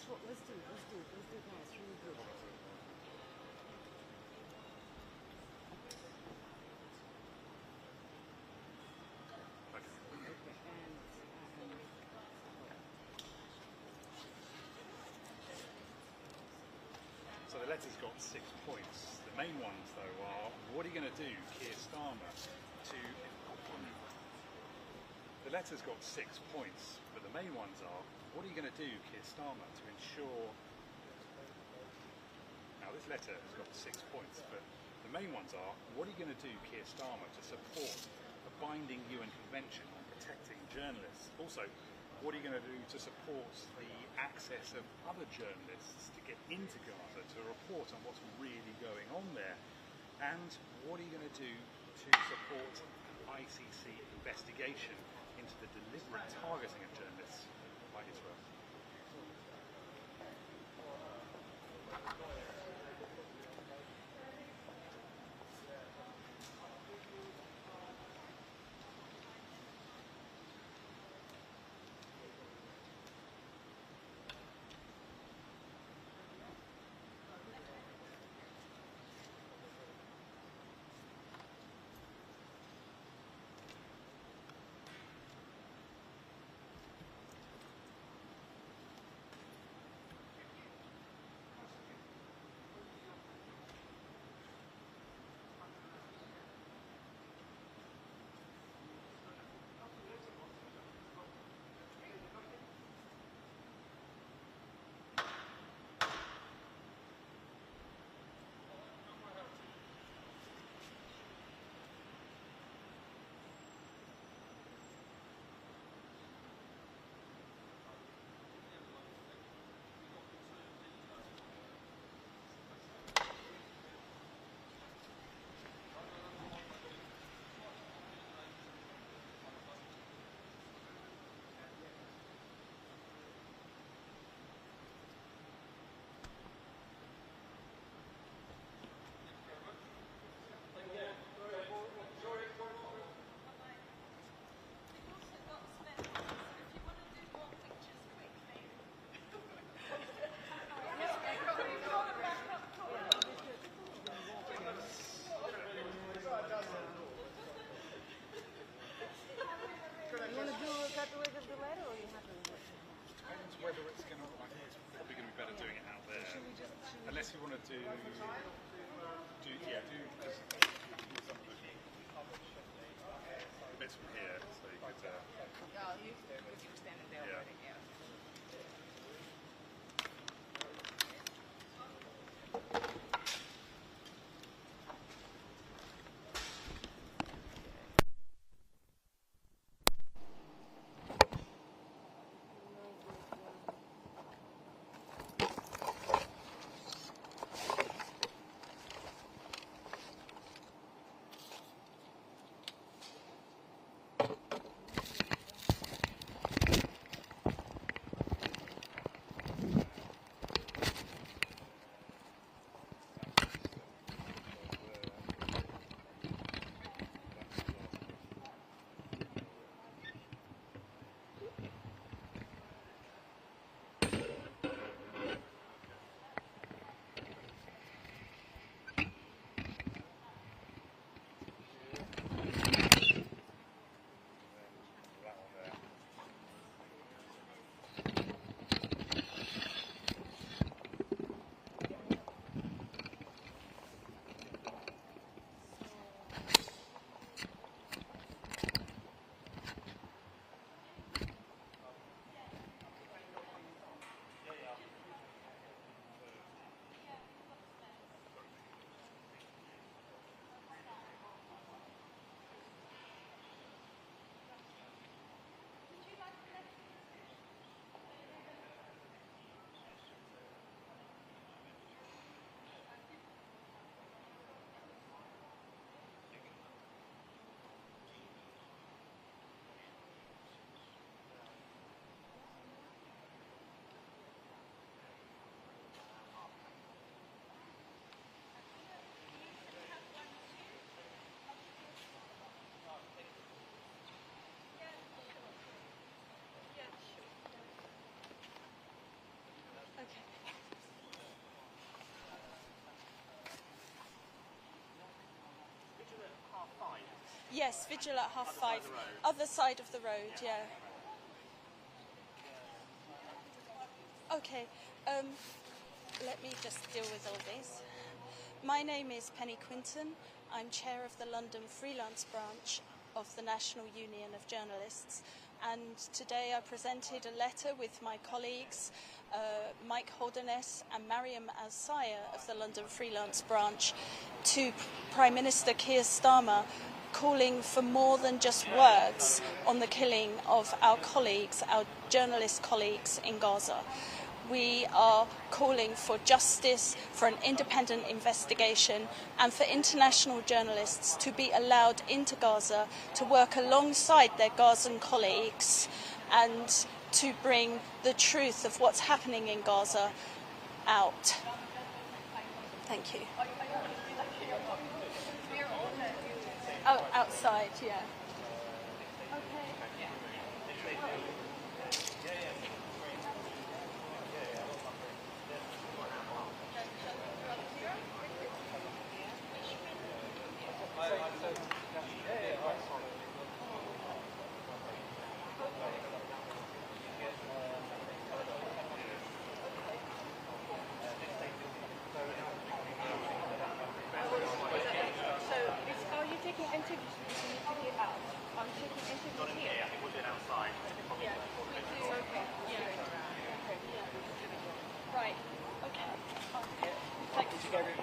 do that. It's really good. So the letter's got 6 points. The main ones, though, are what are you going to do, Keir Starmer, to... The letter's got 6 points, but the main ones are what are you going to do, Keir Starmer, to ensure... Now, this letter has got 6 points, but the main ones are what are you going to do, Keir Starmer, to support a binding UN convention on protecting journalists? Also, what are you going to do to support the access of other journalists to get into Gaza to report on what's really going on there? And what are you going to do to support an ICC investigation into the deliberate targeting of journalists by Israel? Yes, vigil at 5:30. Other side of the road, yeah. Okay, let me just deal with all this. My name is Penny Quinton. I'm chair of the London freelance branch of the National Union of Journalists. And today I presented a letter with my colleagues, Mike Holderness and Mariam Al-Sayed of the London freelance branch, to Prime Minister Keir Starmer, calling for more than just words on the killing of our colleagues, our journalist colleagues in Gaza. We are calling for justice, for an independent investigation, and for international journalists to be allowed into Gaza to work alongside their Gazan colleagues and to bring the truth of what's happening in Gaza out. Thank you. Oh, outside, yeah.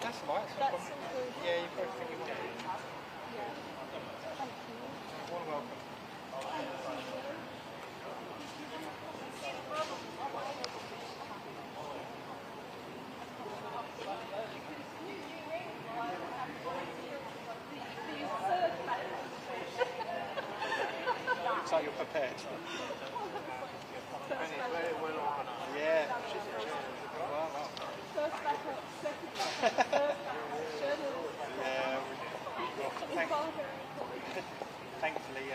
That's right. That's all good. Yeah, you've got to think about it. Yeah. Thank you. You're more welcome. Looks like you're prepared. Yeah. Wow. Thankfully,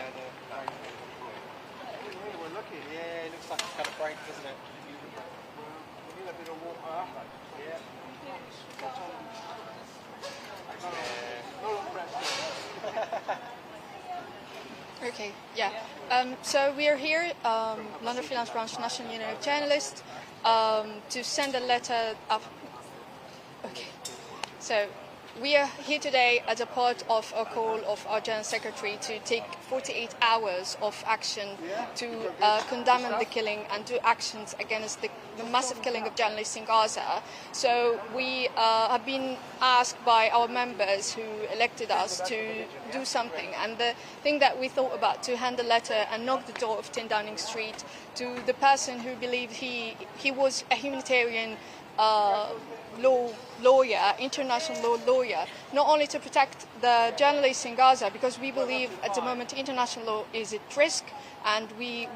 we're lucky. Yeah, it looks like it's kind of break, doesn't it? We need a bit of water. Yeah. Okay, yeah. So we are here, London Freelance Branch, National Union of Journalists, to send a letter up. Okay, so we are here today as a part of a call of our General Secretary to take 48 hours of action to condemn the killing and do actions against the massive killing of journalists in Gaza. So we have been asked by our members who elected us to do something. And the thing that we thought about, to hand a letter and knock the door of 10 Downing Street to the person who believed he was a humanitarian lawyer, international law lawyer, not only to protect the journalists in Gaza, because we believe at the moment international law is at risk, and we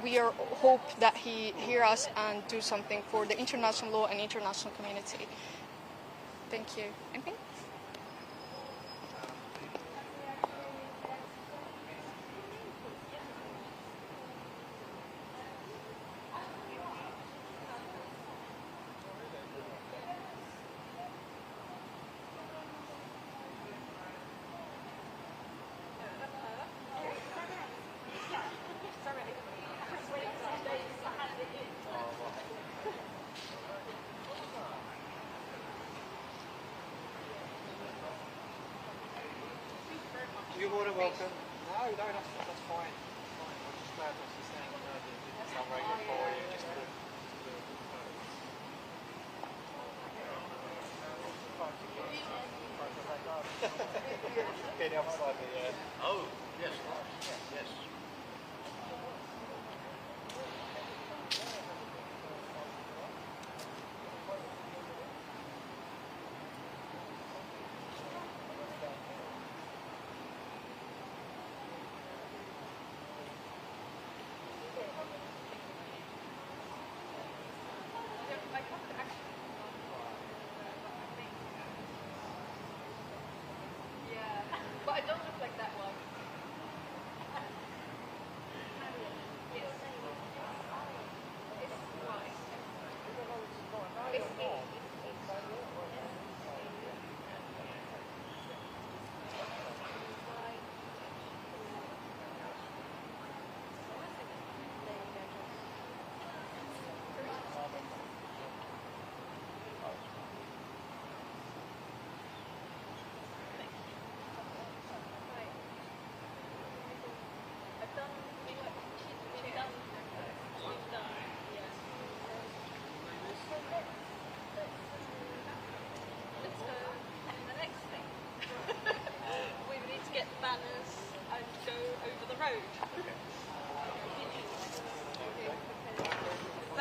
hope that he hear us and do something for the international law and international community. Thank you. Anything? You're more than welcome. No, that's fine. I'm just glad that she's saying it's not very good for you. Just the other side of the Oh, yes, yes. But I don't look like that one.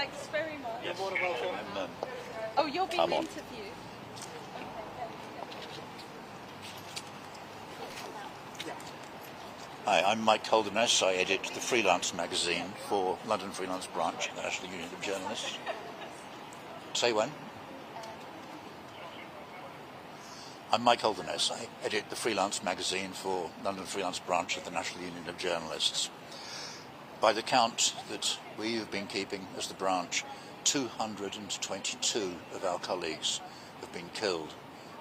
Thanks very much. You're more than welcome. And, Oh, you're being Come on. interviewed. Hi, I'm Mike Holderness. I edit the Freelance magazine for London Freelance Branch of the National Union of Journalists. Say when? I'm Mike Holderness. I edit the Freelance magazine for London Freelance Branch of the National Union of Journalists. By the count that we have been keeping as the branch, 222 of our colleagues have been killed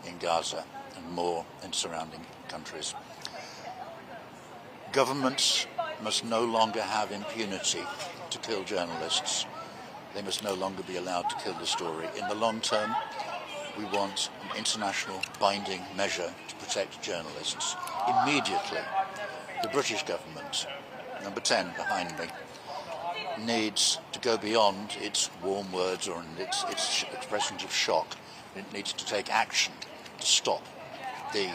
in Gaza and more in surrounding countries. Governments must no longer have impunity to kill journalists. They must no longer be allowed to kill the story. In the long term, we want an international binding measure to protect journalists. Immediately, the British government, number 10 behind me, needs to go beyond its warm words or its expressions of shock. It needs to take action to stop the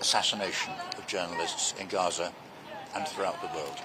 assassination of journalists in Gaza and throughout the world.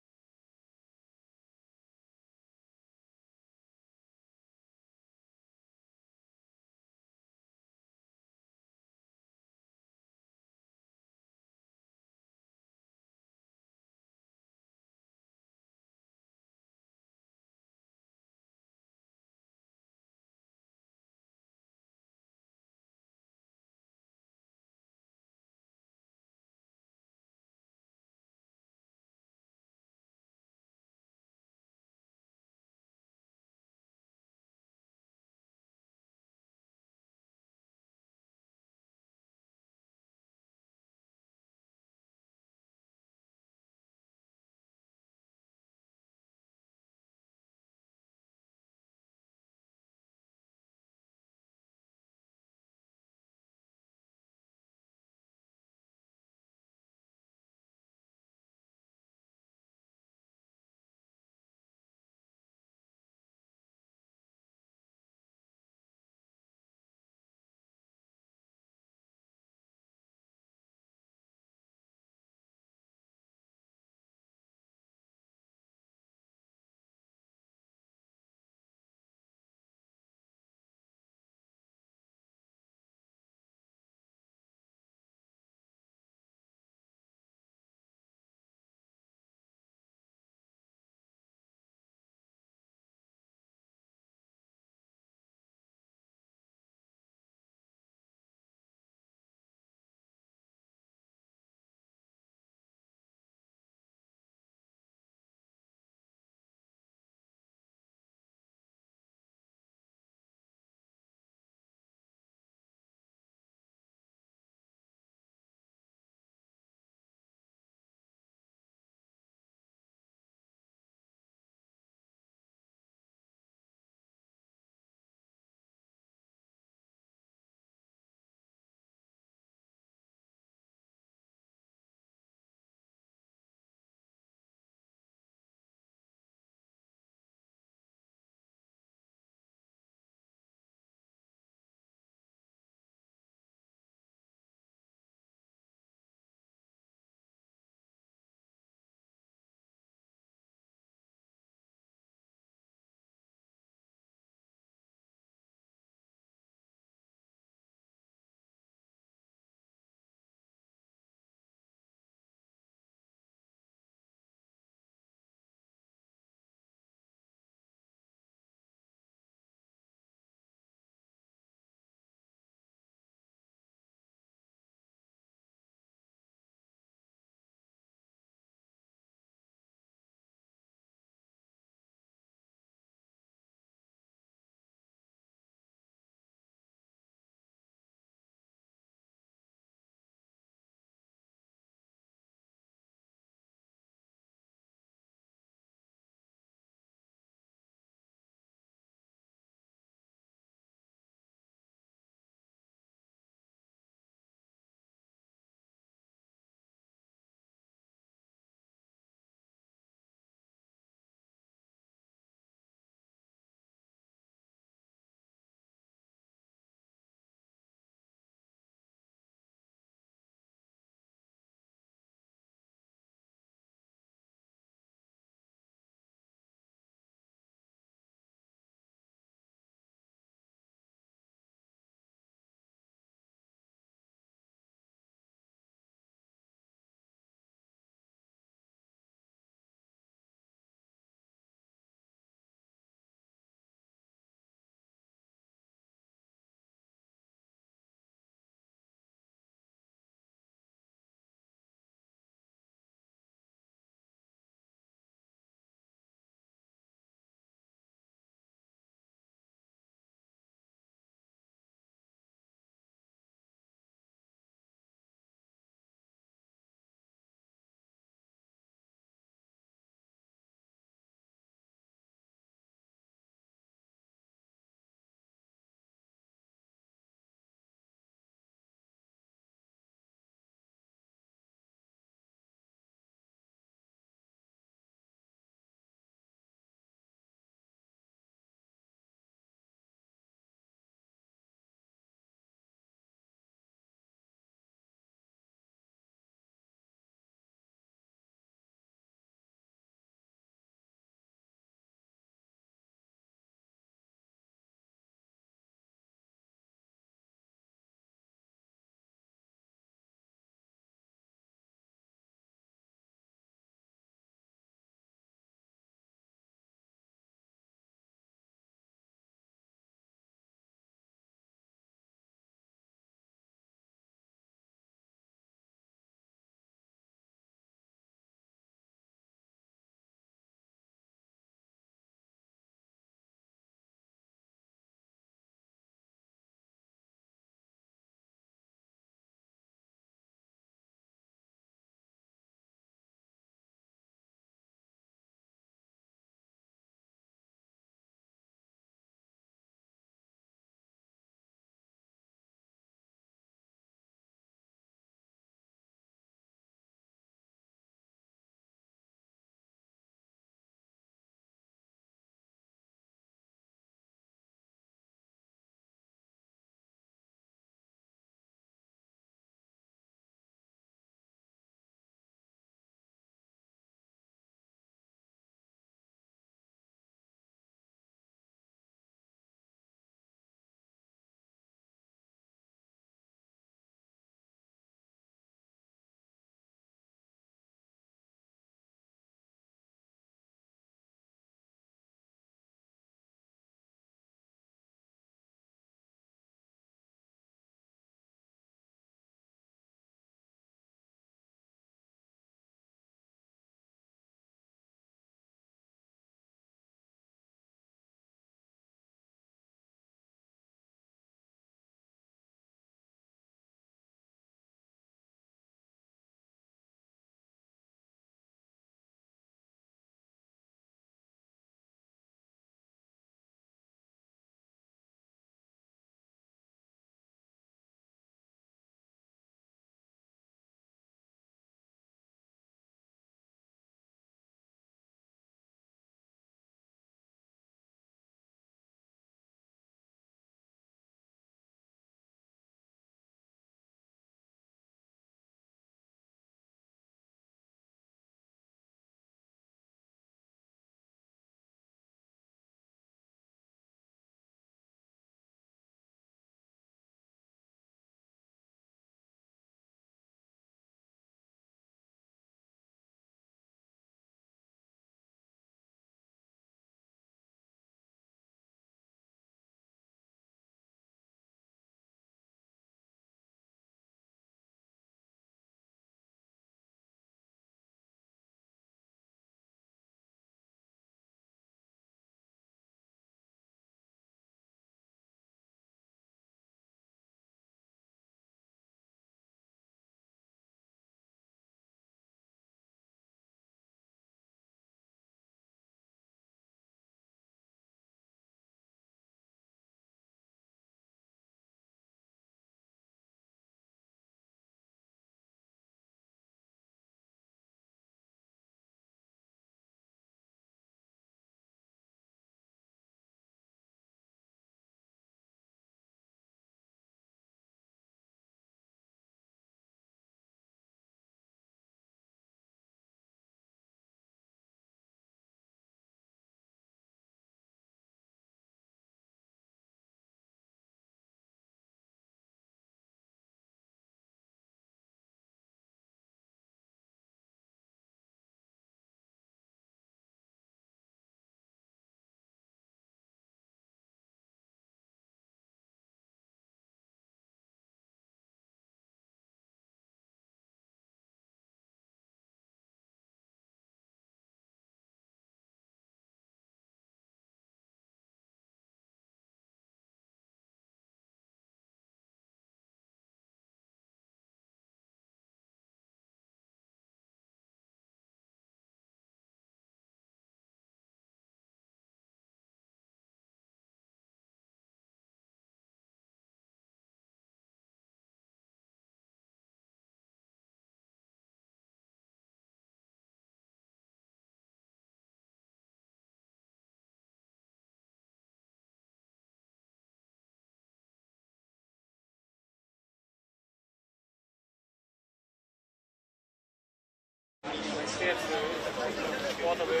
here to Waterloo,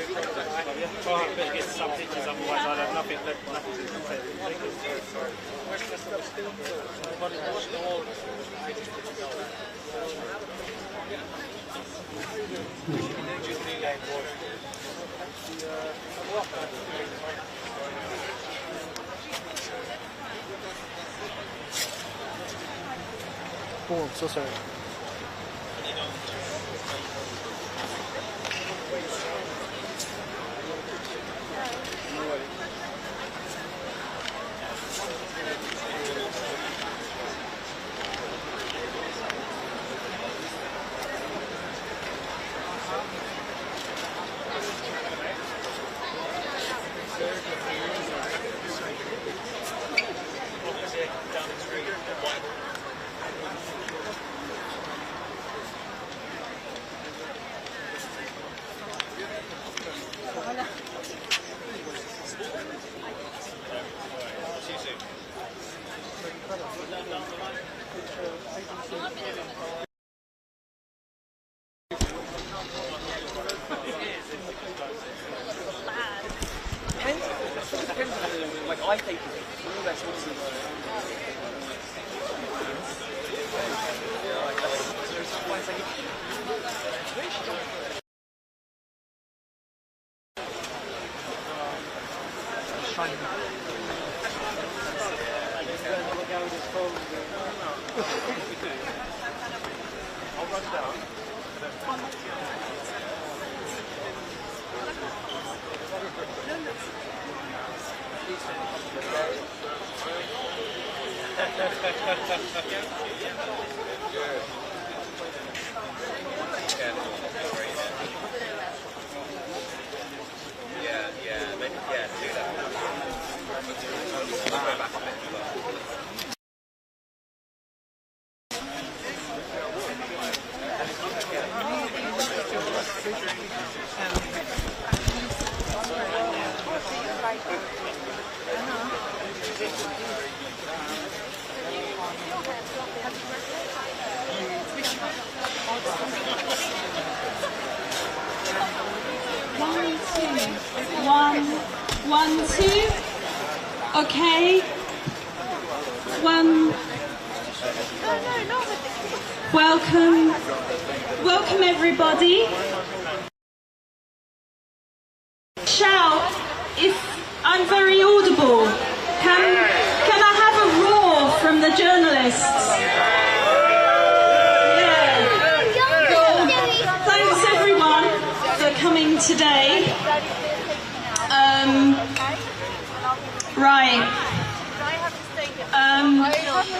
try and get some pictures, otherwise I'd have nothing to take. Where's the still? But it was all Oh, I'm so sorry. Like I think all that sort of I'll run down. One, two. Okay. One. Welcome everybody. Shout if I'm very audible. Can I have a roar from the journalists? Yeah. Thanks everyone for coming today.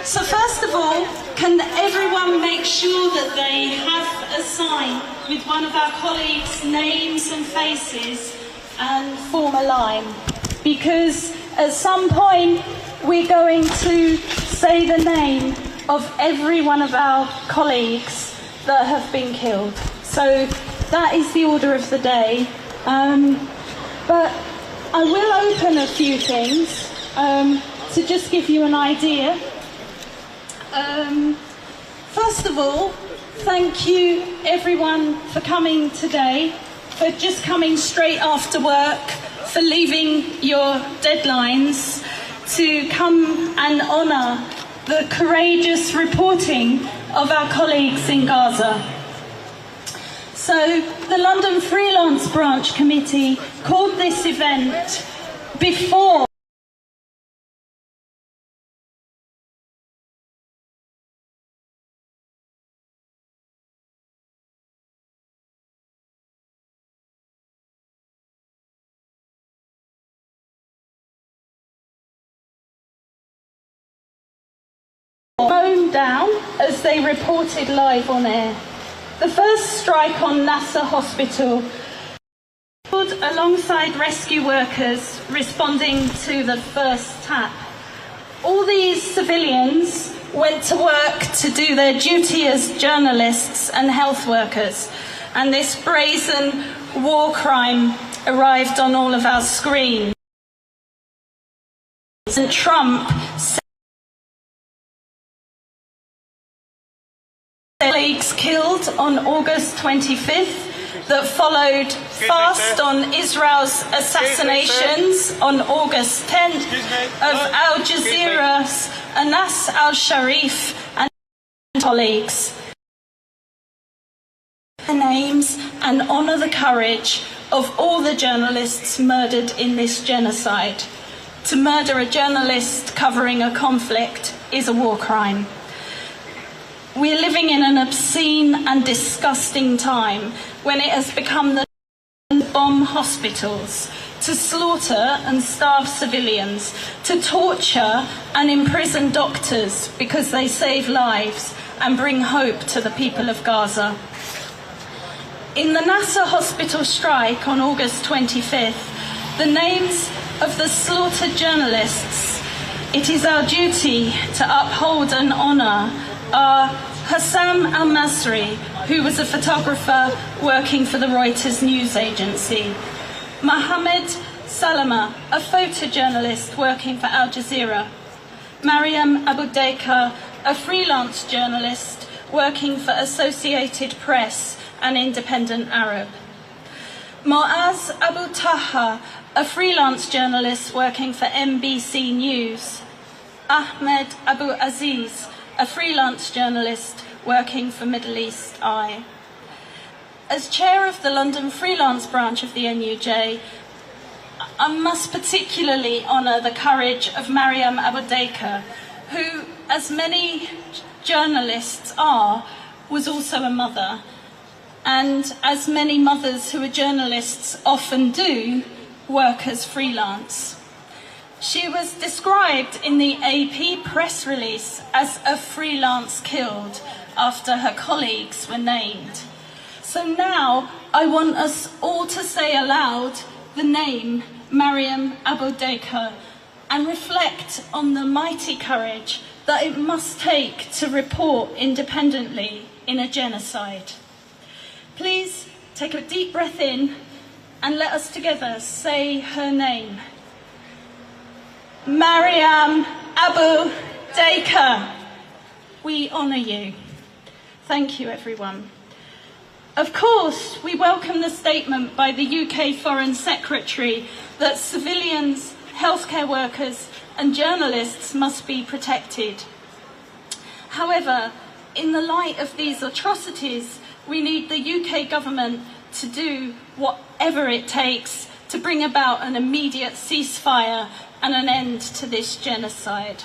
So first of all, can everyone make sure that they have a sign with one of our colleagues' names and faces and form a line? Because at some point we're going to say the name of every one of our colleagues that have been killed. So that is the order of the day. But I will open a few things to just give you an idea. First of all, thank you everyone for coming today, for just coming straight after work, for leaving your deadlines to come and honour the courageous reporting of our colleagues in Gaza. So the London Freelance Branch Committee called this event before phone down as they reported live on air. The first strike on Nasser Hospital alongside rescue workers responding to the first tap. All these civilians went to work to do their duty as journalists and health workers, and this brazen war crime arrived on all of our screens. And Trump said colleagues killed on August 25th, that followed fast on Israel's assassinations on August 10th of Al Jazeera's Anas al-Sharif and colleagues. Their names and honour the courage of all the journalists murdered in this genocide. To murder a journalist covering a conflict is a war crime. We are living in an obscene and disgusting time when it has become the bomb hospitals, to slaughter and starve civilians, to torture and imprison doctors because they save lives and bring hope to the people of Gaza. In the Nasser hospital strike on August 25th, the names of the slaughtered journalists it is our duty to uphold and honour are Hassam al-Masri, who was a photographer working for the Reuters news agency, Mohammed Salama, a photojournalist working for Al Jazeera, Mariam Abu Daika, a freelance journalist working for Associated Press and Independent Arab, Moaz Abu Taha, a freelance journalist working for NBC News, Ahmed Abu Aziz, a freelance journalist working for Middle East Eye. As chair of the London freelance branch of the NUJ, I must particularly honour the courage of Mariam Abu Daika, who, as many journalists are, was also a mother, and as many mothers who are journalists often do, work as freelance. She was described in the AP press release as a freelance killed after her colleagues were named. So now I want us all to say aloud the name Mariam Abu Daika and reflect on the mighty courage that it must take to report independently in a genocide. Please take a deep breath in and let us together say her name. Mariam Abu Daika, we honour you. Thank you, everyone. Of course, we welcome the statement by the UK Foreign Secretary that civilians, healthcare workers and journalists must be protected. However, in the light of these atrocities, we need the UK government to do whatever it takes to bring about an immediate ceasefire and an end to this genocide.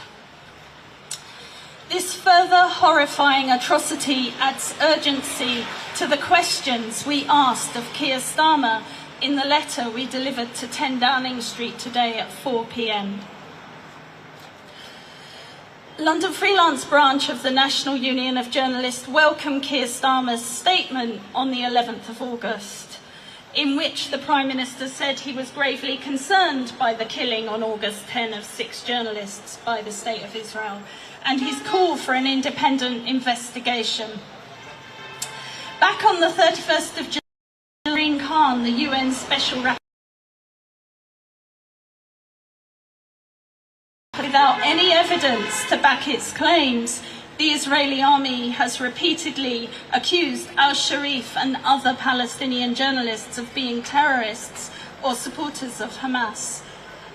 This further horrifying atrocity adds urgency to the questions we asked of Keir Starmer in the letter we delivered to 10 Downing Street today at 4 p.m. London Freelance Branch of the National Union of Journalists welcomed Keir Starmer's statement on the 11th of August, in which the Prime Minister said he was gravely concerned by the killing on August 10 of 6 journalists by the State of Israel, and his call for an independent investigation. Back on the 31st of July, Khan, the UN Special Rapporteur, without any evidence to back its claims, the Israeli army has repeatedly accused al-Sharif and other Palestinian journalists of being terrorists or supporters of Hamas.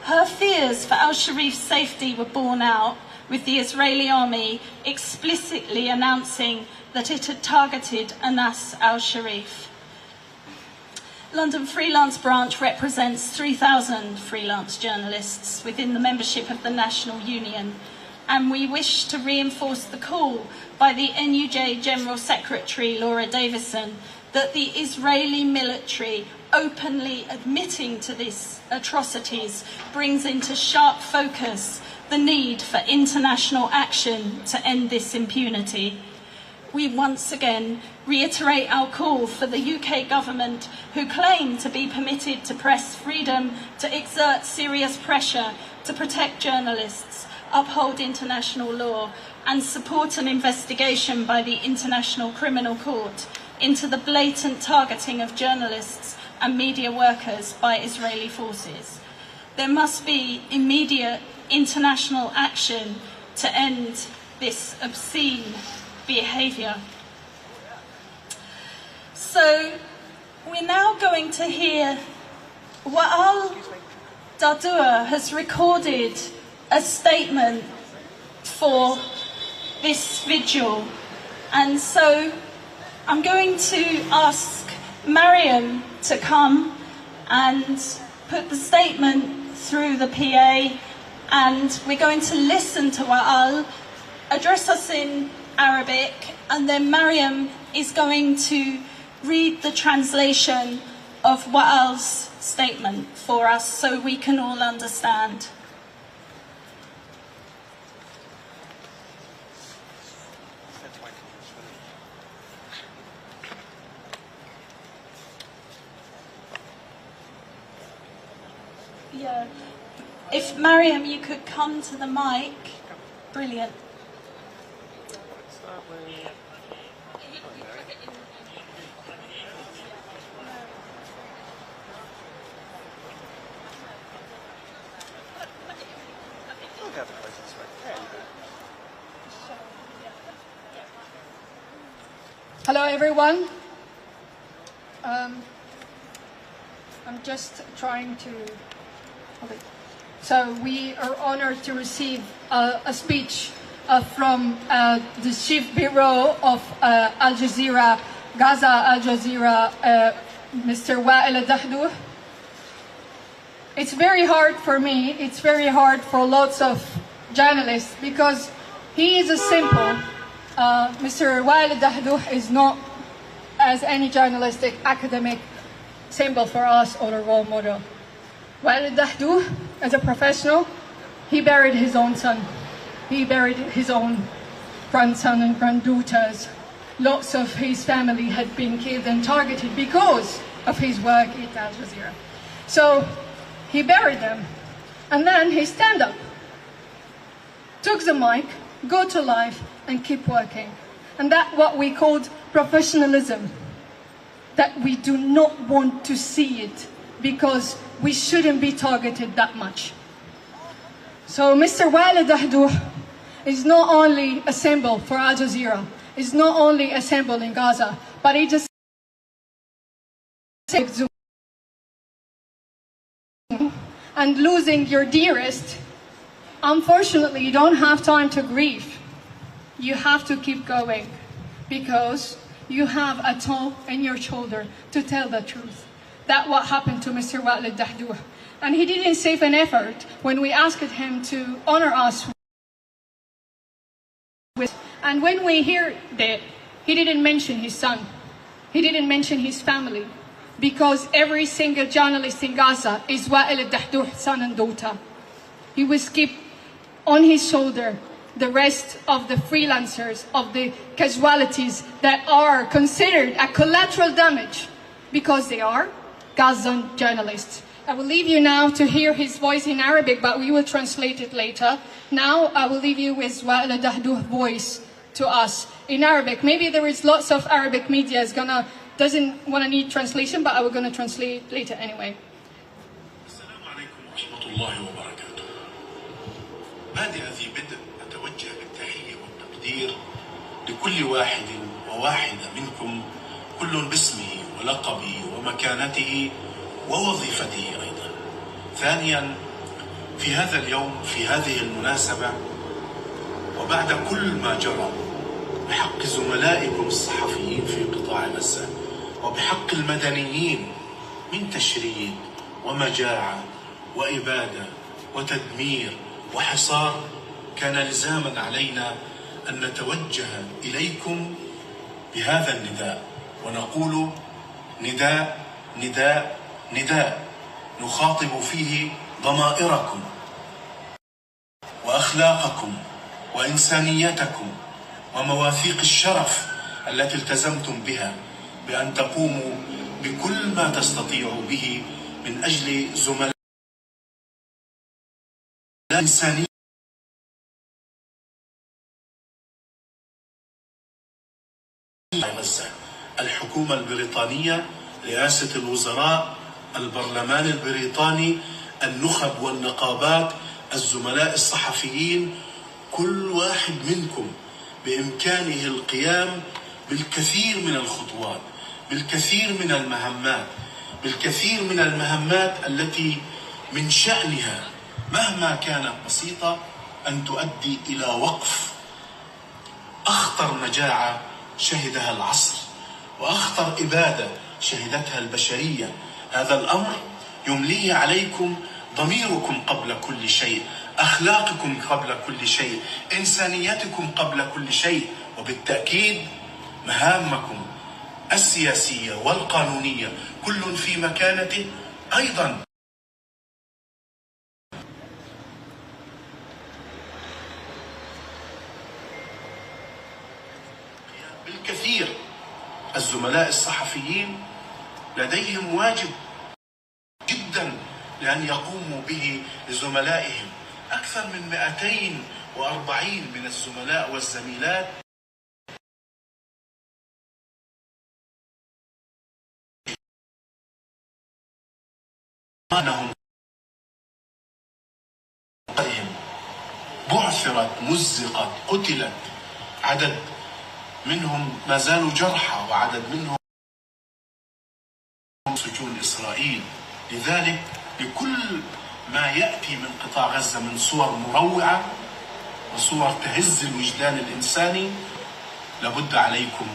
Her fears for al-Sharif's safety were borne out, with the Israeli army explicitly announcing that it had targeted Anas al-Sharif. London Freelance Branch represents 3,000 freelance journalists within the membership of the National Union, and we wish to reinforce the call by the NUJ General Secretary Laura Davison that the Israeli military openly admitting to these atrocities brings into sharp focus the need for international action to end this impunity. We once again reiterate our call for the UK government, who claim to be permitted to press freedom, to exert serious pressure to protect journalists, uphold international law and support an investigation by the International Criminal Court into the blatant targeting of journalists and media workers by Israeli forces. There must be immediate international action to end this obscene behaviour. So we're now going to hear Wael Dahdouh has recorded a statement for this vigil, and so I'm going to ask Mariam to come and put the statement through the PA, and we're going to listen to Wael address us in Arabic, and then Mariam is going to read the translation of Wael's statement for us so we can all understand. Yeah. If Mariam, you could come to the mic, brilliant. Hello everyone. I'm just trying to... Okay. So we are honored to receive a speech from the Chief Bureau of Al Jazeera, Gaza Al Jazeera, Mr. Wael Dahdouh. It's very hard for me, it's very hard for lots of journalists because he is a simple... Mr. Wael Dahdouh is not as any journalistic academic symbol for us or a role model. Wael Dahdouh, as a professional, he buried his own son. He buried his own grandson and granddaughters. Lots of his family had been killed and targeted because of his work at Al Jazeera. So he buried them, and then he stand up, took the mic, go to life, and keep working. And that's what we called professionalism. That we do not want to see it because we shouldn't be targeted that much. So Mr. Wael Dahdouh is not only a symbol for Al Jazeera, is not only a symbol in Gaza, but he just and losing your dearest, unfortunately you don't have time to grieve. You have to keep going because you have a toll in your shoulder to tell the truth. That's what happened to Mr. Wael Dahdouh. And he didn't save an effort when we asked him to honor us with. And when we hear that, he didn't mention his son. He didn't mention his family. Because every single journalist in Gaza is Wael Dahdouh's son and daughter. He will keep on his shoulder the rest of the freelancers, of the casualties that are considered a collateral damage because they are Gazan journalists. I will leave you now to hear his voice in Arabic, but we will translate it later. Now I will leave you with Wael Dahdouh's voice to us in Arabic. Maybe there is lots of Arabic media doesn't want to need translation, but I will gonna translate later anyway. السلام عليكم ورحمة الله وبركاته. بادئ ذي بدء أتوجه بالتحية والتقدير لكل واحد وواحدة منكم، كل باسمه ولقبه ومكانته ووظيفته أيضا. ثانيا، في هذا اليوم في هذه المناسبة وبعد كل ما جرى بحق زملائكم الصحفيين في قطاع غزة وبحق المدنيين من تشريد ومجاعة وإبادة وتدمير وحصار، كان لزاما علينا أن نتوجه إليكم بهذا النداء ونقول نداء نداء نداء نخاطب فيه ضمائركم وأخلاقكم وإنسانيتكم ومواثيق الشرف التي التزمتم بها بأن تقوموا بكل ما تستطيعوا به من أجل زملاء إنسانية. غزة، الحكومة البريطانية، رئاسة الوزراء، البرلمان البريطاني، النخب والنقابات، الزملاء الصحفيين، كل واحد منكم بإمكانه القيام بالكثير من الخطوات بالكثير من المهمات التي من شأنها مهما كانت بسيطة أن تؤدي إلى وقف أخطر مجاعة شهدها العصر وأخطر إبادة شهدتها البشرية. هذا الأمر يمليه عليكم ضميركم قبل كل شيء، أخلاقكم قبل كل شيء، إنسانيتكم قبل كل شيء، وبالتأكيد مهامكم السياسية والقانونية كل في مكانته أيضا. بالكثير الزملاء الصحفيين لديهم واجب جدا لأن يقوموا به لزملائهم. أكثر من 240 من الزملاء والزميلات بعثرت، مزقت، قتلت، عدد منهم ما زالوا جرحى وعدد منهم سجون إسرائيل. لذلك بكل ما يأتي من قطاع غزة من صور مروعة وصور تهز الوجدان الإنساني لابد عليكم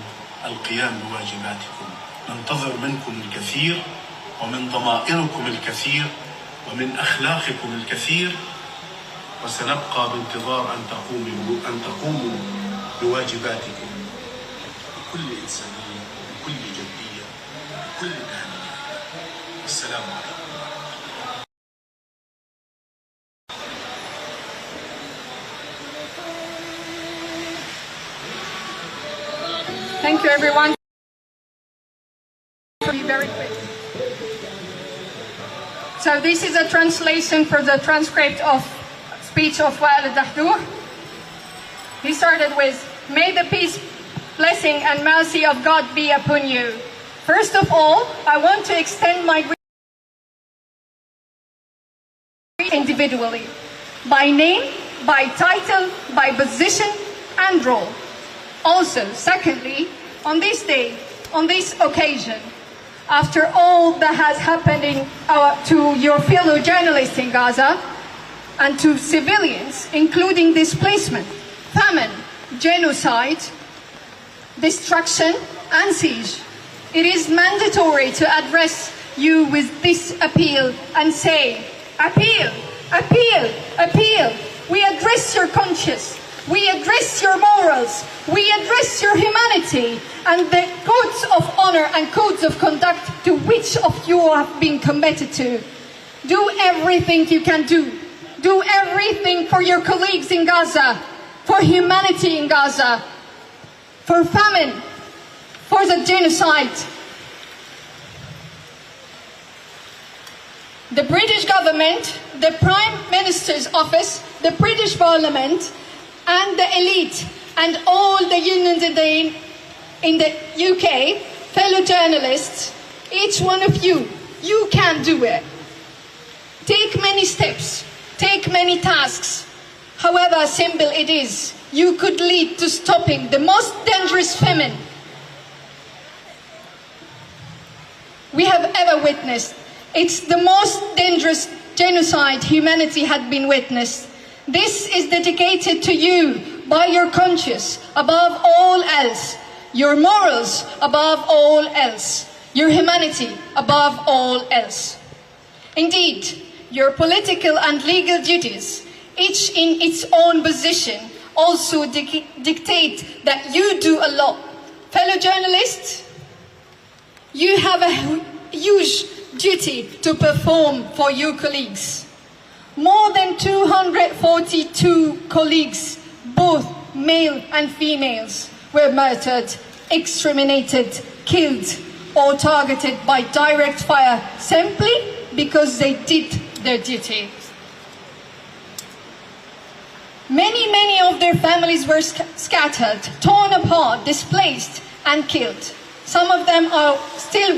القيام بواجباتكم. ننتظر منكم الكثير ومن ضمائركم الكثير ومن أخلاقكم الكثير، وسنبقى بانتظار أن تقوموا بواجباتكم بكل إنسانية، بكل جدية، بكل مهنية. والسلام عليكم. Thank you, everyone. Very quick. So this is a translation for the transcript of speech of Wael Dahdour. He started with, "May the peace, blessing and mercy of God be upon you. First of all, I want to extend my greetings individually, by name, by title, by position and role. Also, secondly, on this day, on this occasion, after all that has happened to your fellow journalists in Gaza and to civilians, including displacement, famine, genocide, destruction and siege, it is mandatory to address you with this appeal and say, appeal, appeal, appeal. We address your conscience. We address your morals, we address your humanity and the codes of honor and codes of conduct to which of you have been committed to. Do everything you can do. Do everything for your colleagues in Gaza, for humanity in Gaza, for famine, for the genocide. The British government, the Prime Minister's office, the British Parliament, and the elite and all the unions in the UK, fellow journalists, each one of you, you can do it. Take many steps, take many tasks, however simple it is, you could lead to stopping the most dangerous famine we have ever witnessed. It's the most dangerous genocide humanity had been witnessed. This is dedicated to you by your conscience above all else, your morals above all else, your humanity above all else. Indeed, your political and legal duties, each in its own position, also dictate that you do a lot. Fellow journalists, you have a huge duty to perform for your colleagues. More than 242 colleagues, both male and females, were murdered, exterminated, killed, or targeted by direct fire simply because they did their duty. Many of their families were scattered, torn apart, displaced, and killed. Some of them are still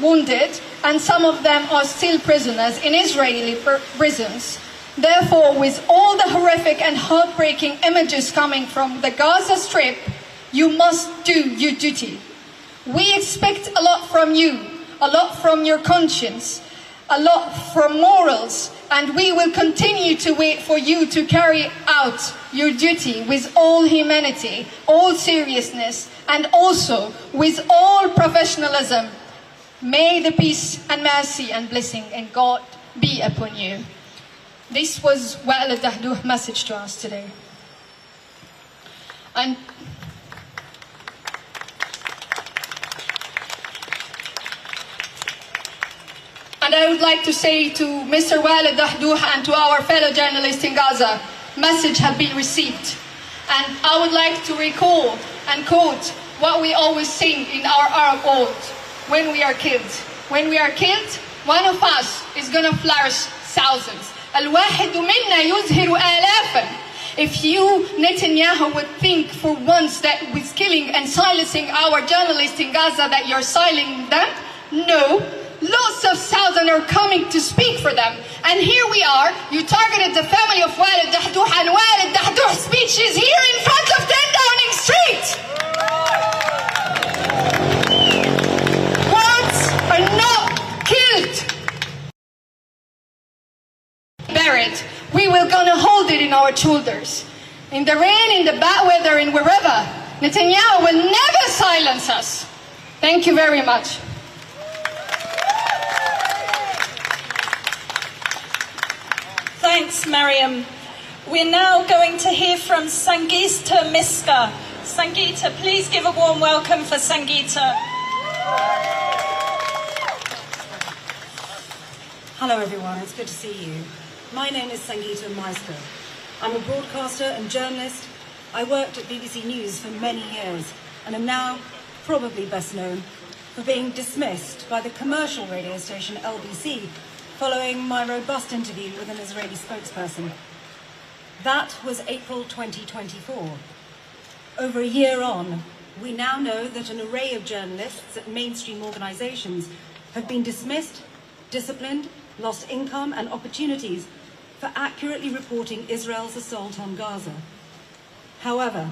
wounded, and some of them are still prisoners in Israeli prisons. Therefore, with all the horrific and heartbreaking images coming from the Gaza Strip, you must do your duty. We expect a lot from you, a lot from your conscience, a lot from morals, and we will continue to wait for you to carry out your duty with all humanity, all seriousness, and also with all professionalism. May the peace and mercy and blessing in God be upon you. This was Wa'al al-Dahduh's message to us today. And I would like to say to Mr. Wa'al al-Dahduh and to our fellow journalists in Gaza, message has been received. And I would like to recall and quote what we always sing in our Arab ode, when we are killed. When we are killed, one of us is going to flourish thousands. الواحد منا يزهر آلافا. If you, Netanyahu, would think for once that with killing and silencing our journalists in Gaza that you're silencing them, no. Lots of thousands are coming to speak for them. And here we are, you targeted the family of Wa'al al-Dahduh, and Wa'al al-Dahduh's speech is here in front of 10 Downing Street. Words are not killed. Buried. We will gonna hold it in our shoulders. In the rain, in the bad weather, and wherever. Netanyahu will never silence us. Thank you very much. Thanks, Mariam. We're now going to hear from Sangeeta Miska. Sangeeta, please give a warm welcome for Sangeeta. Hello everyone, it's good to see you. My name is Sangeeta Miska. I'm a broadcaster and journalist. I worked at BBC News for many years and am now probably best known for being dismissed by the commercial radio station LBC following my robust interview with an Israeli spokesperson. That was April 2024. Over a year on, we now know that an array of journalists at mainstream organisations have been dismissed, disciplined, lost income and opportunities for accurately reporting Israel's assault on Gaza. However,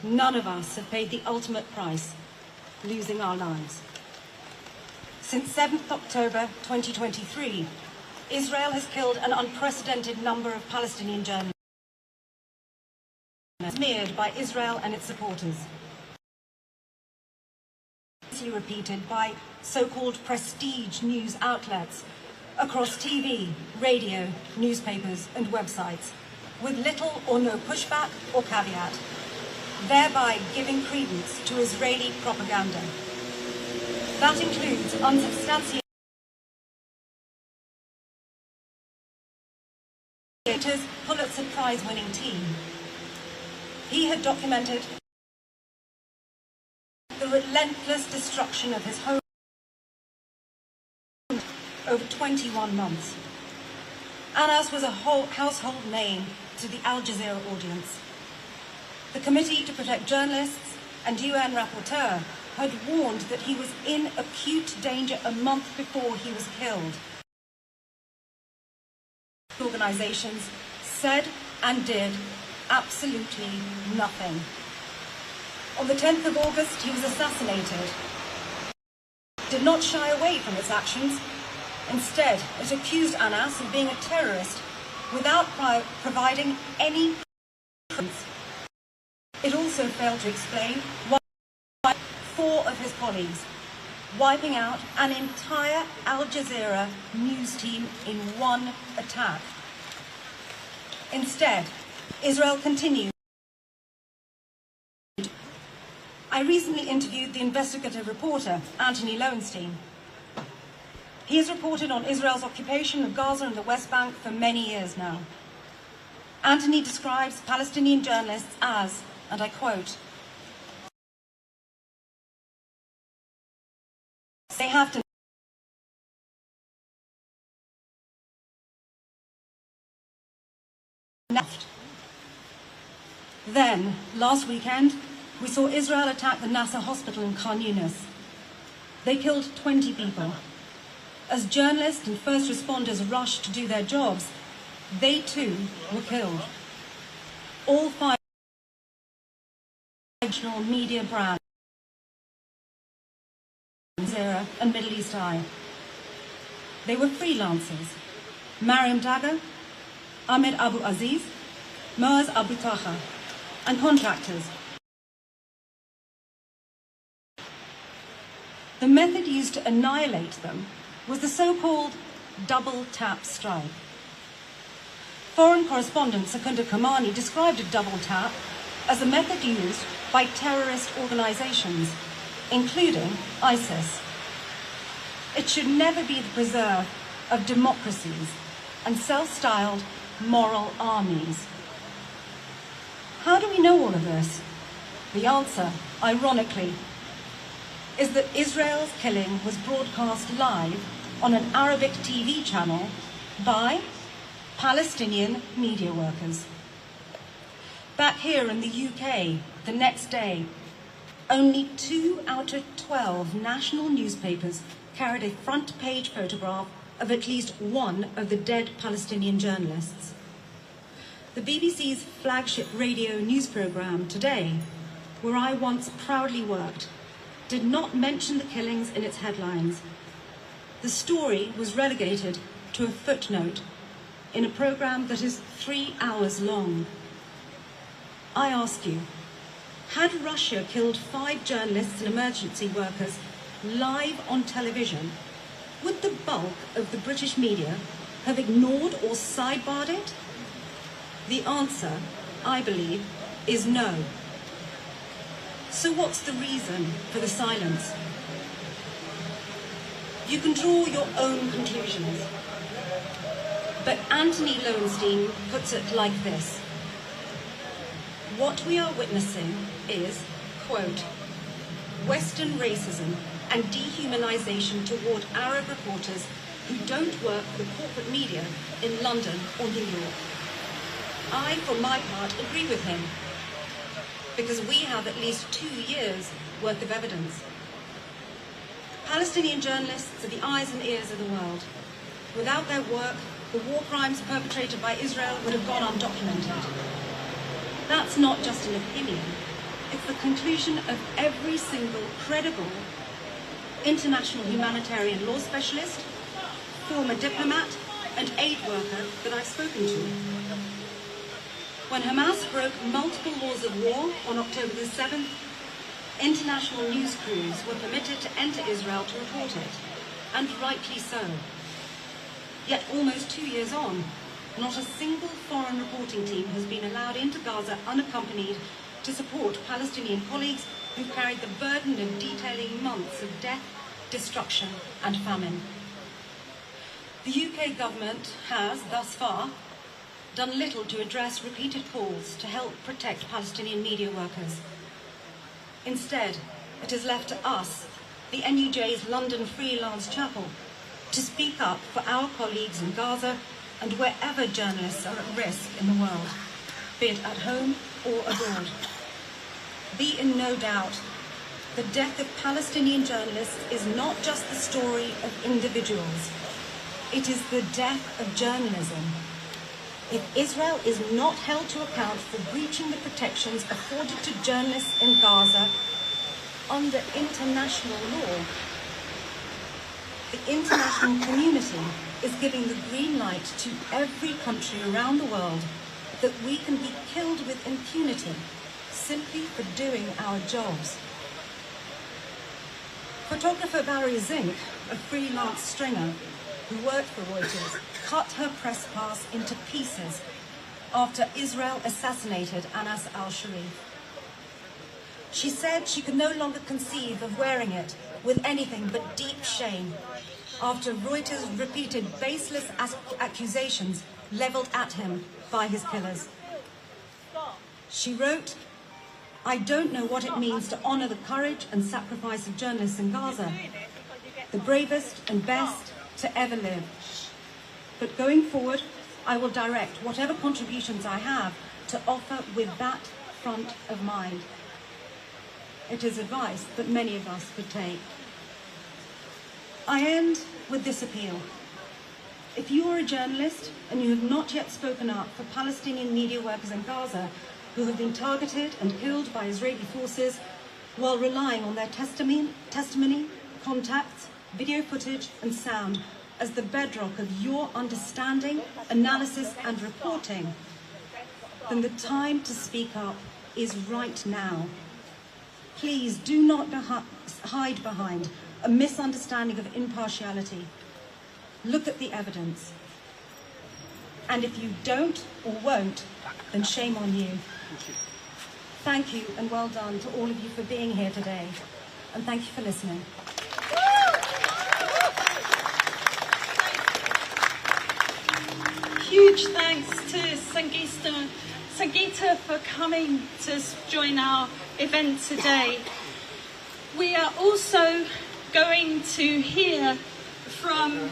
none of us have paid the ultimate price, losing our lives. Since 7th October 2023, Israel has killed an unprecedented number of Palestinian journalists, smeared by Israel and its supporters. Repeated by so-called prestige news outlets across TV, radio, newspapers and websites, with little or no pushback or caveat, thereby giving credence to Israeli propaganda. That includes unsubstantiated Pulitzer Prize-winning team. He had documented the relentless destruction of his home over 21 months. Anas was a household name to the Al Jazeera audience. The Committee to Protect Journalists and UN rapporteur had warned that he was in acute danger a month before he was killed. Organisations said and did absolutely nothing. On the 10th of August, he was assassinated. Did not shy away from its actions. Instead, it accused Anas of being a terrorist without providing any evidence. It also failed to explain why 4 of his colleagues, wiping out an entire Al Jazeera news team in one attack. Instead, Israel continued. I recently interviewed the investigative reporter, Anthony Lowenstein. He has reported on Israel's occupation of Gaza and the West Bank for many years now. Anthony describes Palestinian journalists as, and I quote, they have to left. Then, last weekend, we saw Israel attack the Nasser hospital in Khan Yunis. They killed 20 people. As journalists and first responders rushed to do their jobs, they too were killed. All 5 national media brands Jazeera and Middle East Eye. They were freelancers: Mariam Dagger, Ahmed Abu Aziz, Moaz Abu Taha, and contractors. The method used to annihilate them was the so-called double tap strike. Foreign correspondent Secunda Kamani described a double tap as a method used by terrorist organizations, including ISIS. It should never be the preserve of democracies and self-styled moral armies. How do we know all of this? The answer, ironically, is that Israel's killing was broadcast live on an Arabic TV channel by Palestinian media workers. Back here in the UK, the next day, only 2 out of 12 national newspapers carried a front page photograph of at least one of the dead Palestinian journalists. The BBC's flagship radio news programme Today, where I once proudly worked, did not mention the killings in its headlines. The story was relegated to a footnote in a programme that is 3 hours long. I ask you, had Russia killed 5 journalists and emergency workers live on television, would the bulk of the British media have ignored or sidebarred it? The answer, I believe, is no. So what's the reason for the silence? You can draw your own conclusions. But Anthony Lowenstein puts it like this: what we are witnessing is, quote, Western racism and dehumanization toward Arab reporters who don't work for the corporate media in London or New York. I, for my part, agree with him, because we have at least 2 years' worth of evidence. Palestinian journalists are the eyes and ears of the world. Without their work, the war crimes perpetrated by Israel would have gone undocumented. That's not just an opinion. It's the conclusion of every single credible international humanitarian law specialist, former diplomat, and aid worker that I've spoken to. When Hamas broke multiple laws of war on October the 7th, international news crews were permitted to enter Israel to report it, and rightly so. Yet almost 2 years on, not a single foreign reporting team has been allowed into Gaza unaccompanied to support Palestinian colleagues who carried the burden of detailing months of death, destruction, and famine. The UK government has, thus far, done little to address repeated calls to help protect Palestinian media workers. Instead, it is left to us, the NUJ's London Freelance Chapel, to speak up for our colleagues in Gaza and wherever journalists are at risk in the world, be it at home or abroad. Be in no doubt, the death of Palestinian journalists is not just the story of individuals. It is the death of journalism. If Israel is not held to account for breaching the protections afforded to journalists in Gaza under international law, the international community is giving the green light to every country around the world that we can be killed with impunity simply for doing our jobs. Photographer Barry Zink, a freelance stringer who worked for Reuters, cut her press pass into pieces after Israel assassinated Anas al-Sharif. She said she could no longer conceive of wearing it with anything but deep shame after Reuters repeated baseless accusations leveled at him by his killers. She wrote, "I don't know what it means to honor the courage and sacrifice of journalists in Gaza, the bravest and best to ever live. But going forward, I will direct whatever contributions I have to offer with that front of mind." It is advice that many of us could take. I end with this appeal. If you are a journalist and you have not yet spoken up for Palestinian media workers in Gaza who have been targeted and killed by Israeli forces while relying on their testimony contacts, video footage and sound as the bedrock of your understanding, analysis and reporting, then the time to speak up is right now. Please do not hide behind a misunderstanding of impartiality. Look at the evidence. And if you don't or won't, then shame on you. Thank you and well done to all of you for being here today. And thank you for listening. Huge thanks to Sangeeta for coming to join our event today. We are also going to hear from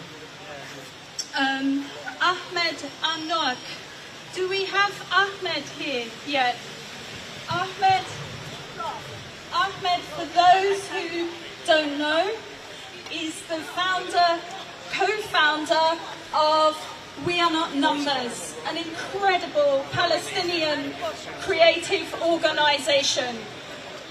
Ahmed Anok. Do we have Ahmed here yet? Ahmed, for those who don't know, is the co-founder of We Are Not Numbers, an incredible Palestinian creative organisation.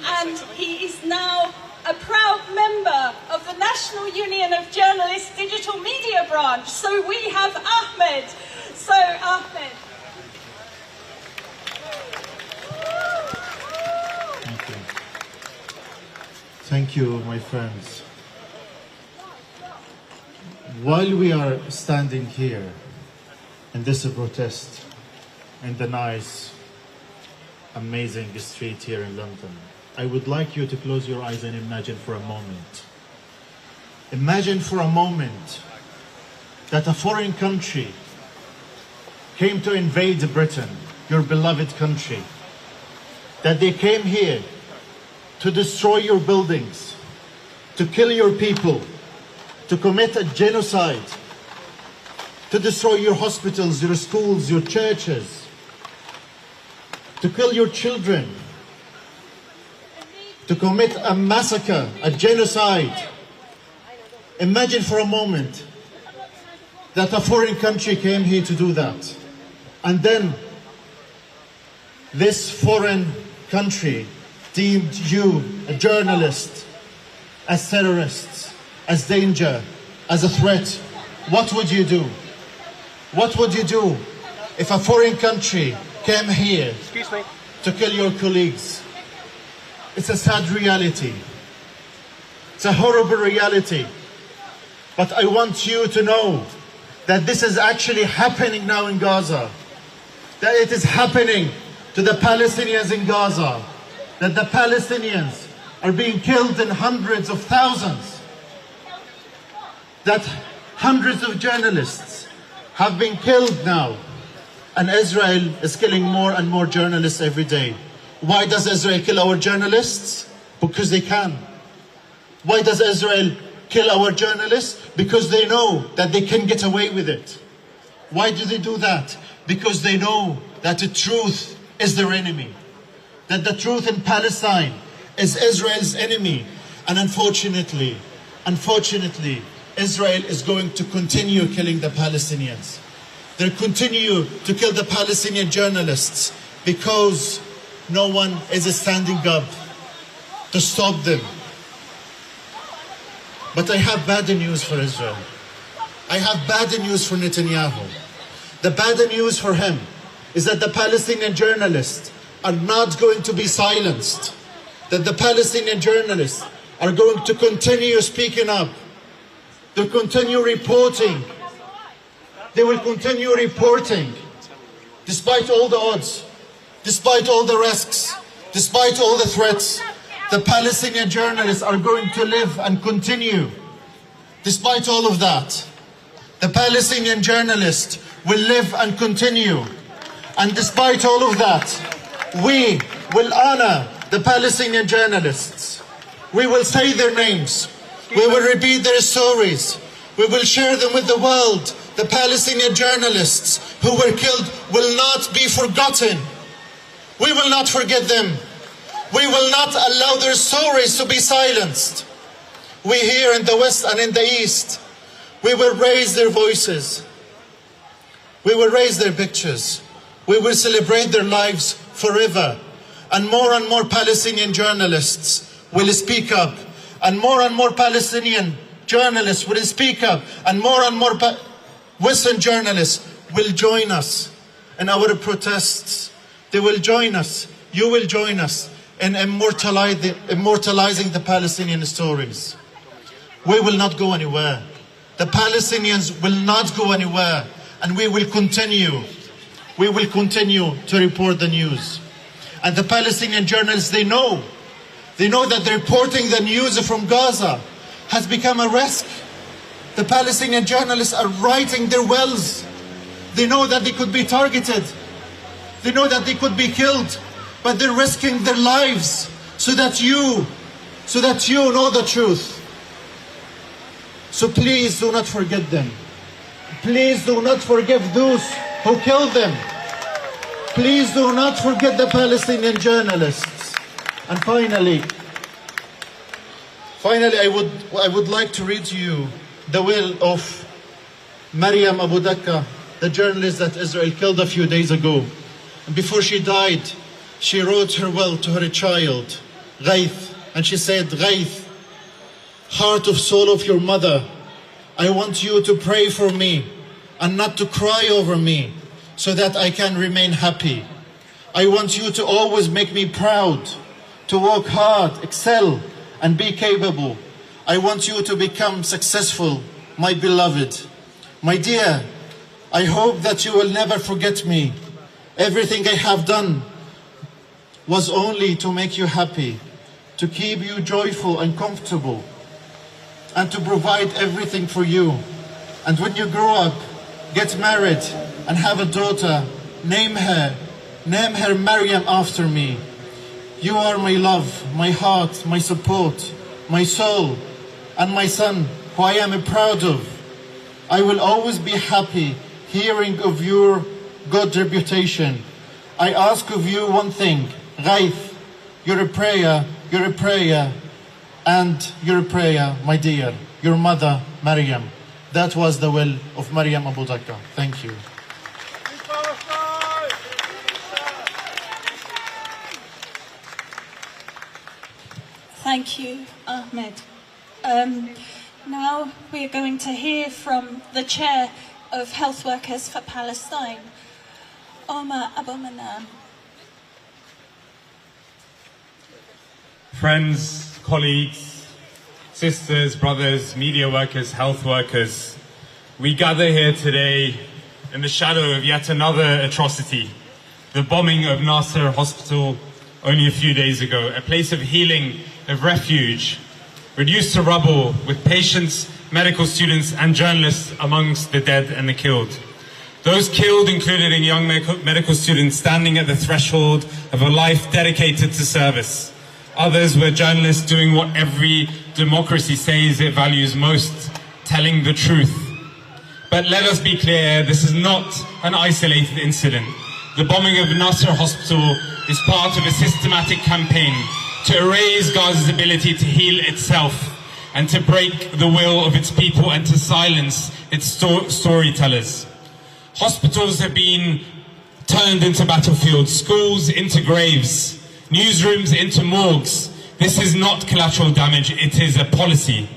And he is now a proud member of the National Union of Journalists Digital Media Branch. So we have Ahmed. So Ahmed. Thank you, my friends. While we are standing here in this protest in the nice, amazing street here in London, I would like you to close your eyes and imagine for a moment. Imagine for a moment that a foreign country came to invade Britain, your beloved country, that they came here to destroy your buildings, to kill your people, to commit a genocide, to destroy your hospitals, your schools, your churches, to kill your children, to commit a massacre, a genocide. Imagine for a moment that a foreign country came here to do that. And then this foreign country deemed you, a journalist, as terrorists, as danger, as a threat. What would you do? What would you do if a foreign country came here to kill your colleagues? It's a sad reality. It's a horrible reality. But I want you to know that this is actually happening now in Gaza. That it is happening to the Palestinians in Gaza. That the Palestinians are being killed in hundreds of thousands. That hundreds of journalists have been killed now. And Israel is killing more and more journalists every day. Why does Israel kill our journalists? Because they can. Why does Israel kill our journalists? Because they know that they can get away with it. Why do they do that? Because they know that the truth is their enemy. That the truth in Palestine is Israel's enemy. And unfortunately, Israel is going to continue killing the Palestinians. They'll continue to kill the Palestinian journalists because no one is standing up to stop them. But I have bad news for Israel. I have bad news for Netanyahu. The bad news for him is that the Palestinian journalists are not going to be silenced. That the Palestinian journalists are going to continue speaking up. They'll continue reporting. They will continue reporting despite all the odds, despite all the risks, despite all the threats. The Palestinian journalists are going to live and continue. Despite all of that, the Palestinian journalists will live and continue. And despite all of that, we will honor the Palestinian journalists. We will say their names. We will repeat their stories. We will share them with the world. The Palestinian journalists who were killed will not be forgotten. We will not forget them. We will not allow their stories to be silenced. We here in the West and in the East, we will raise their voices. We will raise their pictures. We will celebrate their lives forever. And more Palestinian journalists will speak up and more Palestinian journalists will speak up, and more Western journalists will join us in our protests. They will join us. You will join us in immortalizing the Palestinian stories. We will not go anywhere. The Palestinians will not go anywhere, and we will continue. We will continue to report the news. And the Palestinian journalists, they know that reporting the news from Gaza has become a risk. The Palestinian journalists are writing their wills. They know that they could be targeted. They know that they could be killed, but they're risking their lives so that you know the truth. So please do not forget them. Please do not forgive those who killed them. Please do not forget the Palestinian journalists. And finally, I would like to read to you the will of Maryam Abu Dakka, the journalist that Israel killed a few days ago. And before she died, she wrote her will to her child, Ghaith, and she said, Ghaith, heart of soul of your mother, I want you to pray for me and not to cry over me so that I can remain happy. I want you to always make me proud, to work hard, excel, and be capable. I want you to become successful, my beloved. My dear, I hope that you will never forget me. Everything I have done was only to make you happy, to keep you joyful and comfortable, and to provide everything for you. And when you grow up, get married, and have a daughter, name her Maryam after me. You are my love, my heart, my support, my soul, and my son, who I am proud of. I will always be happy hearing of your good reputation. I ask of you one thing, Ghaith, you're a prayer, and you're a prayer, my dear, your mother, Maryam. That was the will of Maryam Abu Dakka. Thank you. Thank you, Ahmed. Now we are going to hear from the Chair of Health Workers for Palestine, Omar Abu Manan. Friends, colleagues, sisters, brothers, media workers, health workers, we gather here today in the shadow of yet another atrocity, the bombing of Nasser Hospital only a few days ago, a place of healing, of refuge, reduced to rubble with patients, medical students and journalists amongst the dead and the killed. Those killed included in young medical students standing at the threshold of a life dedicated to service. Others were journalists doing what every democracy says it values most, telling the truth. But let us be clear, this is not an isolated incident. The bombing of Nasser Hospital is part of a systematic campaign to erase Gaza's ability to heal itself and to break the will of its people and to silence its storytellers. Hospitals have been turned into battlefields, schools into graves, newsrooms into morgues. This is not collateral damage, it is a policy.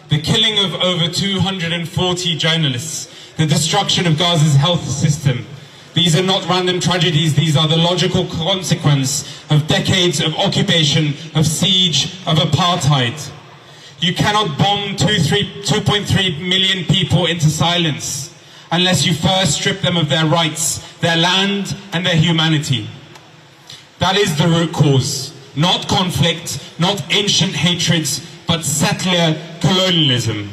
The killing of over 240 journalists, the destruction of Gaza's health system. These are not random tragedies, these are the logical consequence of decades of occupation, of siege, of apartheid. You cannot bomb 2.3 million people into silence unless you first strip them of their rights, their land and their humanity. That is the root cause, not conflict, not ancient hatreds, but settler colonialism.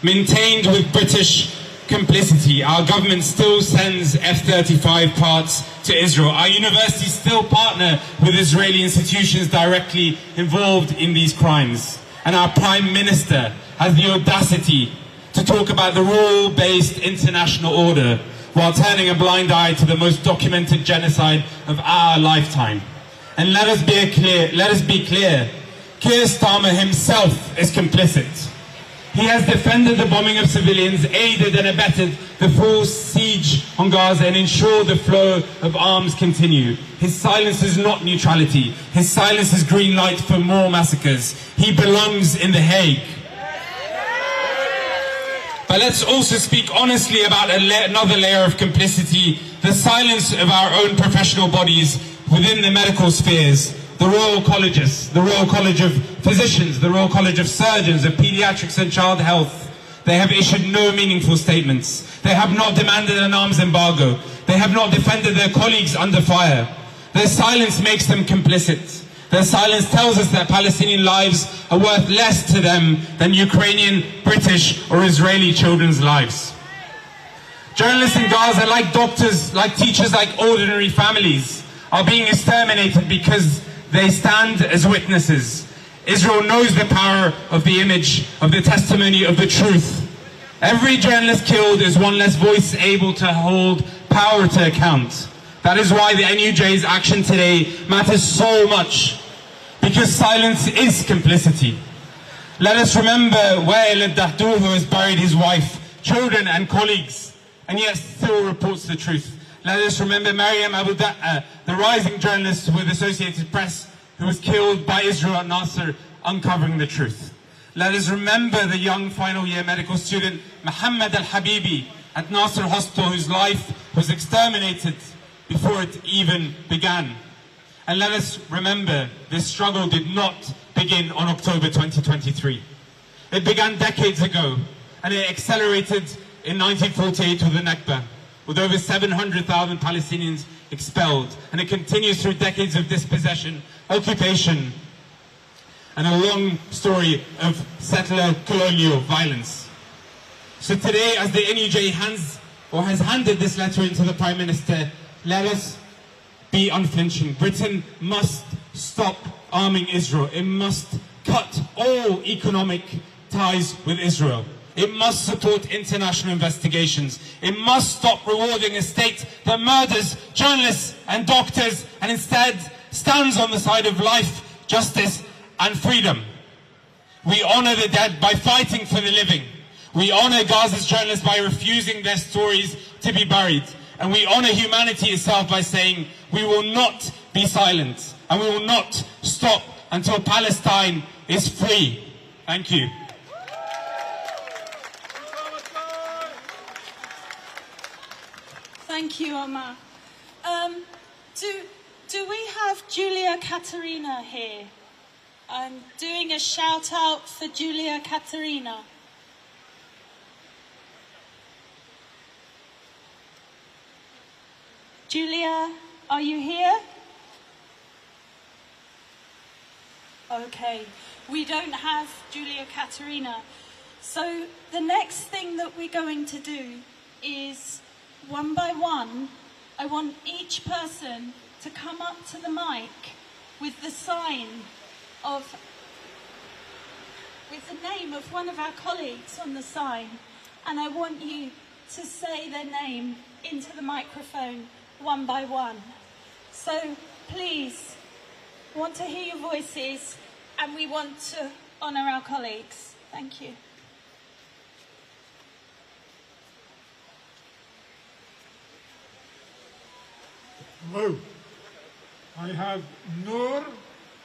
Maintained with British complicity, our government still sends F-35 parts to Israel. Our universities still partner with Israeli institutions directly involved in these crimes. And our Prime Minister has the audacity to talk about the rule-based international order while turning a blind eye to the most documented genocide of our lifetime. And let us be clear, Keir Starmer himself is complicit. He has defended the bombing of civilians, aided and abetted the forced siege on Gaza, and ensured the flow of arms continue. His silence is not neutrality. His silence is green light for more massacres. He belongs in The Hague. But let's also speak honestly about another layer of complicity, the silence of our own professional bodies within the medical spheres. The Royal Colleges, the Royal College of Physicians, the Royal College of Surgeons, of Pediatrics and Child Health, they have issued no meaningful statements. They have not demanded an arms embargo. They have not defended their colleagues under fire. Their silence makes them complicit. Their silence tells us that Palestinian lives are worth less to them than Ukrainian, British or Israeli children's lives. Journalists in Gaza, like doctors, like teachers, like ordinary families, are being exterminated because they stand as witnesses. Israel knows the power of the image, of the testimony, of the truth. Every journalist killed is one less voice able to hold power to account. That is why the NUJ's action today matters so much, because silence is complicity. Let us remember Wael al-Dahdur, who has buried his wife, children and colleagues, and yet still reports the truth. Let us remember Mariam Abu Da'a, the rising journalist with Associated Press, who was killed by Israel at Nasser, uncovering the truth. Let us remember the young final year medical student Muhammad al-Habibi at Nasser Hospital, whose life was exterminated before it even began. And let us remember this struggle did not begin on October 2023. It began decades ago, and it accelerated in 1948 with the Nakba, with over 700,000 Palestinians expelled. And it continues through decades of dispossession, occupation, and a long story of settler colonial violence. So today, as the NUJ has handed this letter into the Prime Minister, let us be unflinching. Britain must stop arming Israel. It must cut all economic ties with Israel. It must support international investigations. It must stop rewarding a state that murders journalists and doctors and instead stands on the side of life, justice and freedom. We honor the dead by fighting for the living. We honor Gaza's journalists by refusing their stories to be buried. And we honor humanity itself by saying we will not be silent and we will not stop until Palestine is free. Thank you. Thank you, Omar. Do we have Julia Katerina here? I'm doing a shout out for Julia Katerina. Julia, are you here? Okay, we don't have Julia Katerina. So the next thing that we're going to do is, one by one, I want each person to come up to the mic with the sign of, with the name of one of our colleagues on the sign, and I want you to say their name into the microphone one by one. So please, I want to hear your voices and we want to honour our colleagues. Thank you. Hello. I have Noor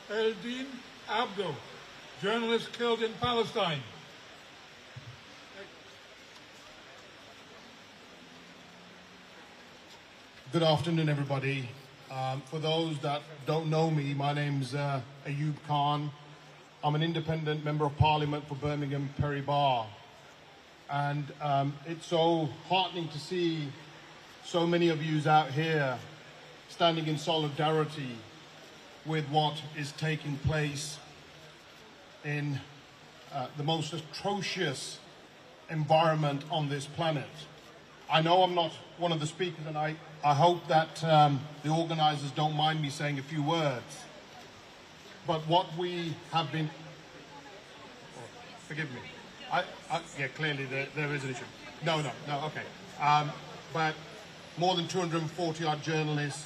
Eldin Abdo, journalist killed in Palestine. Good afternoon, everybody. For those that don't know me, my name's Ayub Khan. I'm an independent member of Parliament for Birmingham Perry Bar. And it's so heartening to see so many of you out here standing in solidarity with what is taking place in the most atrocious environment on this planet. I know I'm not one of the speakers, and I hope that the organisers don't mind me saying a few words. But what we have been... Oh, forgive me. Yeah, clearly there is an issue. No, okay. But more than 240 odd journalists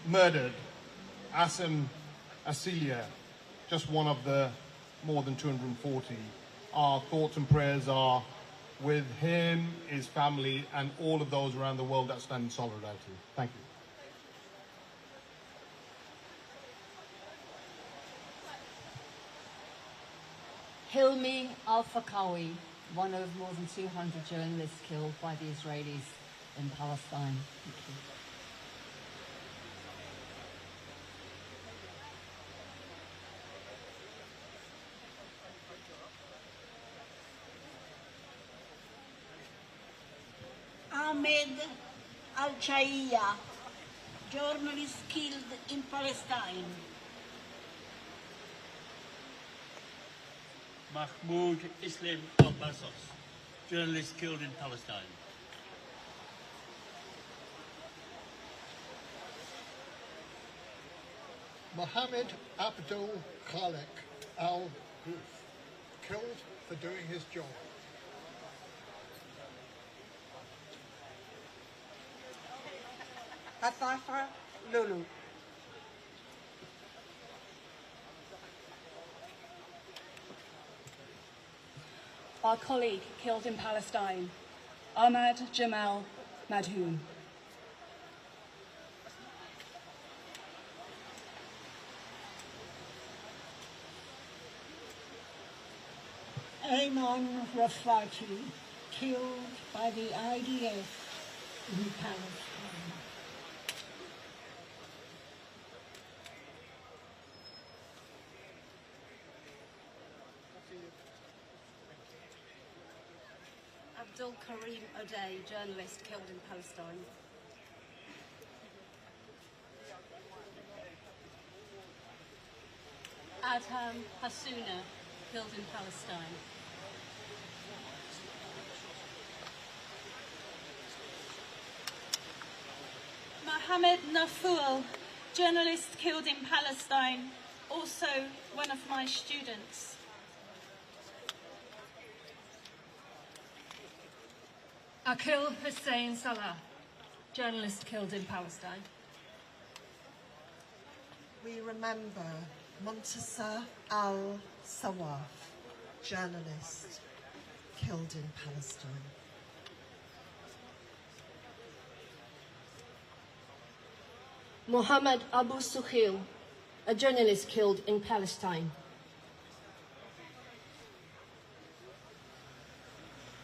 murdered. Assem Asilia, just one of the more than 240 our thoughts and prayers are with him, his family, and all of those around the world that stand in solidarity. Thank you. Hilmi Al-Fakawi, one of more than 200 journalists killed by the Israelis in Palestine. Thank you. Ahmed Al-Chaiya, journalist killed in Palestine. Mahmoud Islam Abbasos, journalist killed in Palestine. Mohammed Abdul Khalik Al-Guf, killed for doing his job. Hatafa Lulu. Our colleague killed in Palestine, Ahmad Jamal Madhoun. Ayman Rafati, killed by the IDF in Palestine. Abdul Karim O'Day, journalist killed in Palestine. Adham Hassouna, killed in Palestine. Mohammed Nafoul, journalist killed in Palestine, also one of my students. Akil Hussein Salah, journalist killed in Palestine. We remember Montasser al-Sawaf, journalist killed in Palestine. Mohammed Abu Sukhil, a journalist killed in Palestine.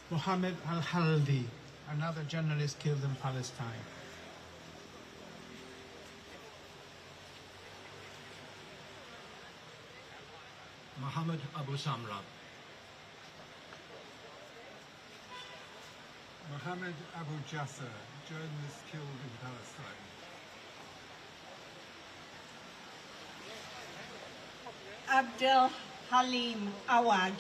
Mohammed Al-Haldi, another journalist killed in Palestine. Mohammed Abu Samra. Mohammed Abu Jasser, journalist killed in Palestine. Abdel Halim Awad,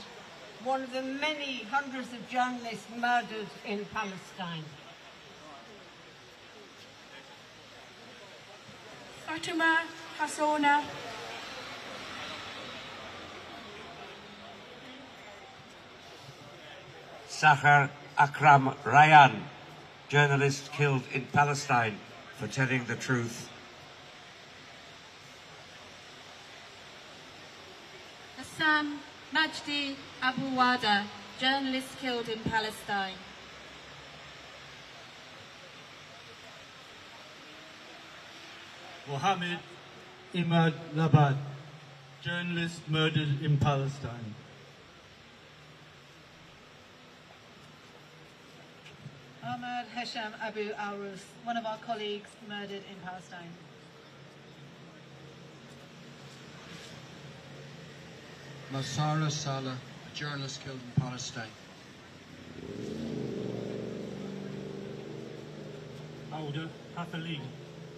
one of the many hundreds of journalists murdered in Palestine. Fatuma Hassona. Sahar Akram Ryan, journalist killed in Palestine for telling the truth. Hassan Majdi Abu Wada, journalist killed in Palestine. Mohammed Imad Labad, journalist murdered in Palestine. Ahmad Hesham Abu Arus, one of our colleagues murdered in Palestine. Masara Salah, a journalist killed in Palestine. Auda Hafali,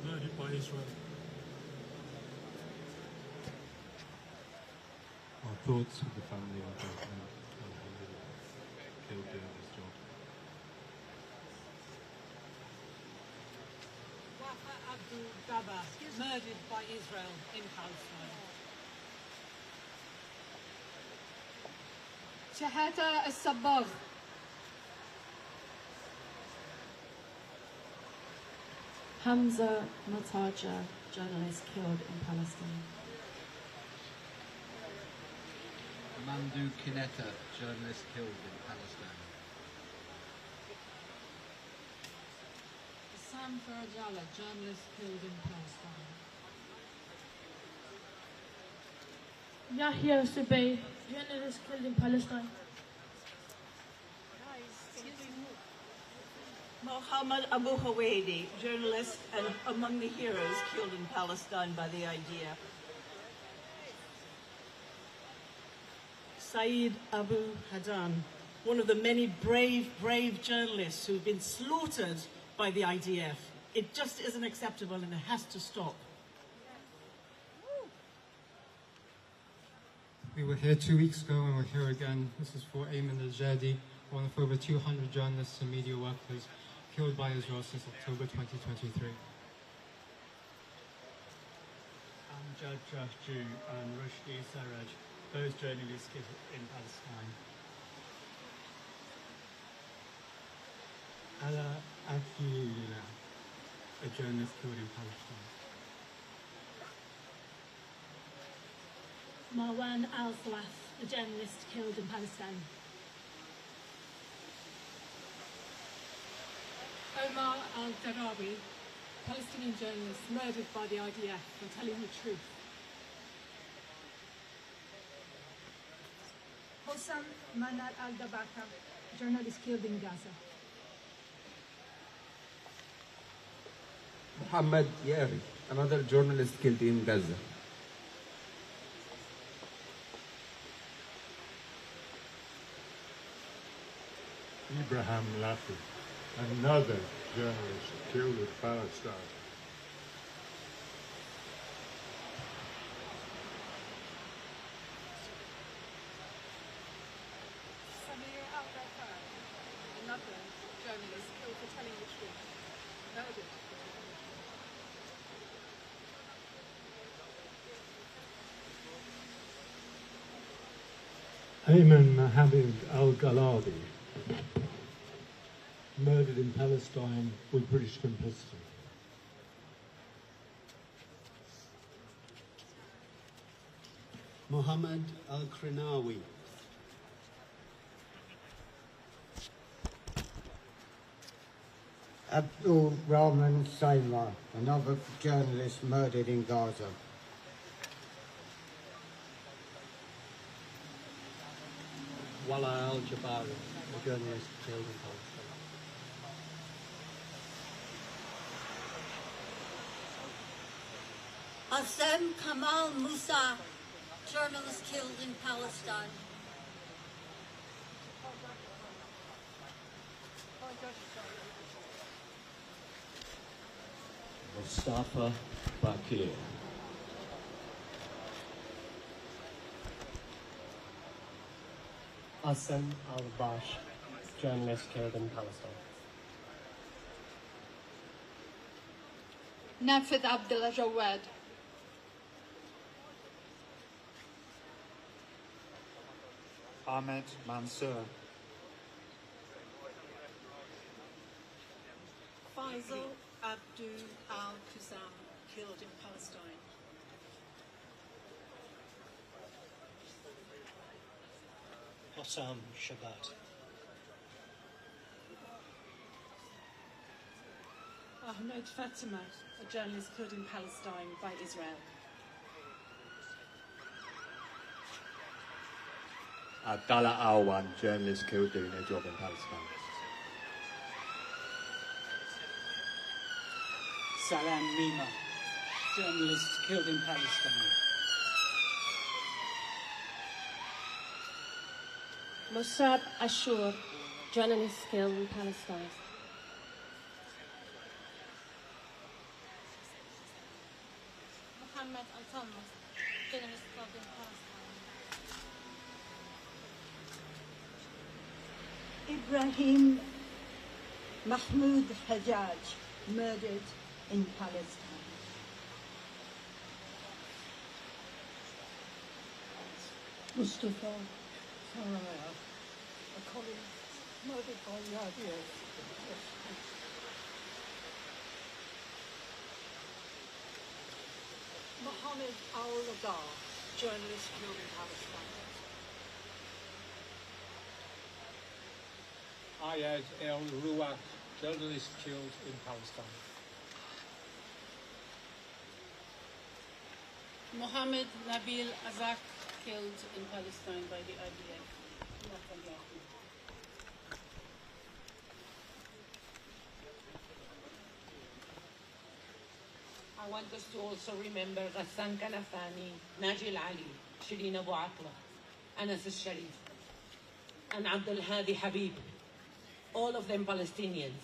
murdered by Israel. Our thoughts with the family of Ahmed killed doing his job. Wafa Abdul Daba, murdered by Israel in Palestine. Shahata al-Sabbagh. Hamza Mataja, journalist killed in Palestine. Mamdouh Kinetta, journalist killed in Palestine. Sam Farajala, journalist killed in Palestine. Yahya Subay, journalist killed in Palestine. Mohammed Abu Hawaidi, journalist and among the heroes killed in Palestine by the IDF. Saeed Abu Hadan, one of the many brave journalists who've been slaughtered by the IDF. It just isn't acceptable and it has to stop. We were here 2 weeks ago and we're here again. This is for Ayman al-Jadi, one of over 200 journalists and media workers killed by Israel since October 2023. Amjad Shahju and Rushdie Saraj, both journalists killed in Palestine. Ala Akilila, a journalist killed in Palestine. Marwan Al-Sawaf, a journalist killed in Palestine. Omar Al-Darawi, Palestinian journalist murdered by the IDF for telling the truth. Hossam Manar Al-Dabaka, journalist killed in Gaza. Muhammad Yari, another journalist killed in Gaza. Ibrahim Lafi, another journalist killed in Palestine. Samir Al-Ghaffar, another journalist killed for telling the truth. Murdered. Ayman Mohammed al-Ghaladi, murdered in Palestine with British complicity. Mohammed al-Krinawi, Abdul Rahman Saimar, another journalist murdered in Gaza. Wala al-Jabari, a journalist killed in Palestine. Assem Kamal Musa, journalist killed in Palestine. Mustafa Bakir. Hassan al-Bash, journalist killed in Palestine. Nafid Abdullah Jawad. Ahmed Mansour. Faisal Abdul al-Qusam, killed in Palestine. Hossam Shabbat. Ahmed Fatima, a journalist killed in Palestine by Israel. Abdallah Alwan, journalist killed doing a job in Palestine. Salam Mima, journalist killed in Palestine. Mossad Ashur, journalist killed in Palestine. Muhammad Al-Thomas, journalist killed in Palestine. Ibrahim Mahmoud Hajjaj, murdered in Palestine. Mustafa Saraya, a colleague murdered by the IDF. Mohammed Al-Lagar, journalist killed in Palestine. Ayad el-Ruwaq, journalist killed in Palestine. Mohammed Nabil Azak, killed in Palestine by the IDF. I want us to also remember Ghassan Kanafani, Najil Ali, Shireen Abu Atla, Anas al-Sharif, and Abdul Hadi Habib, all of them Palestinians,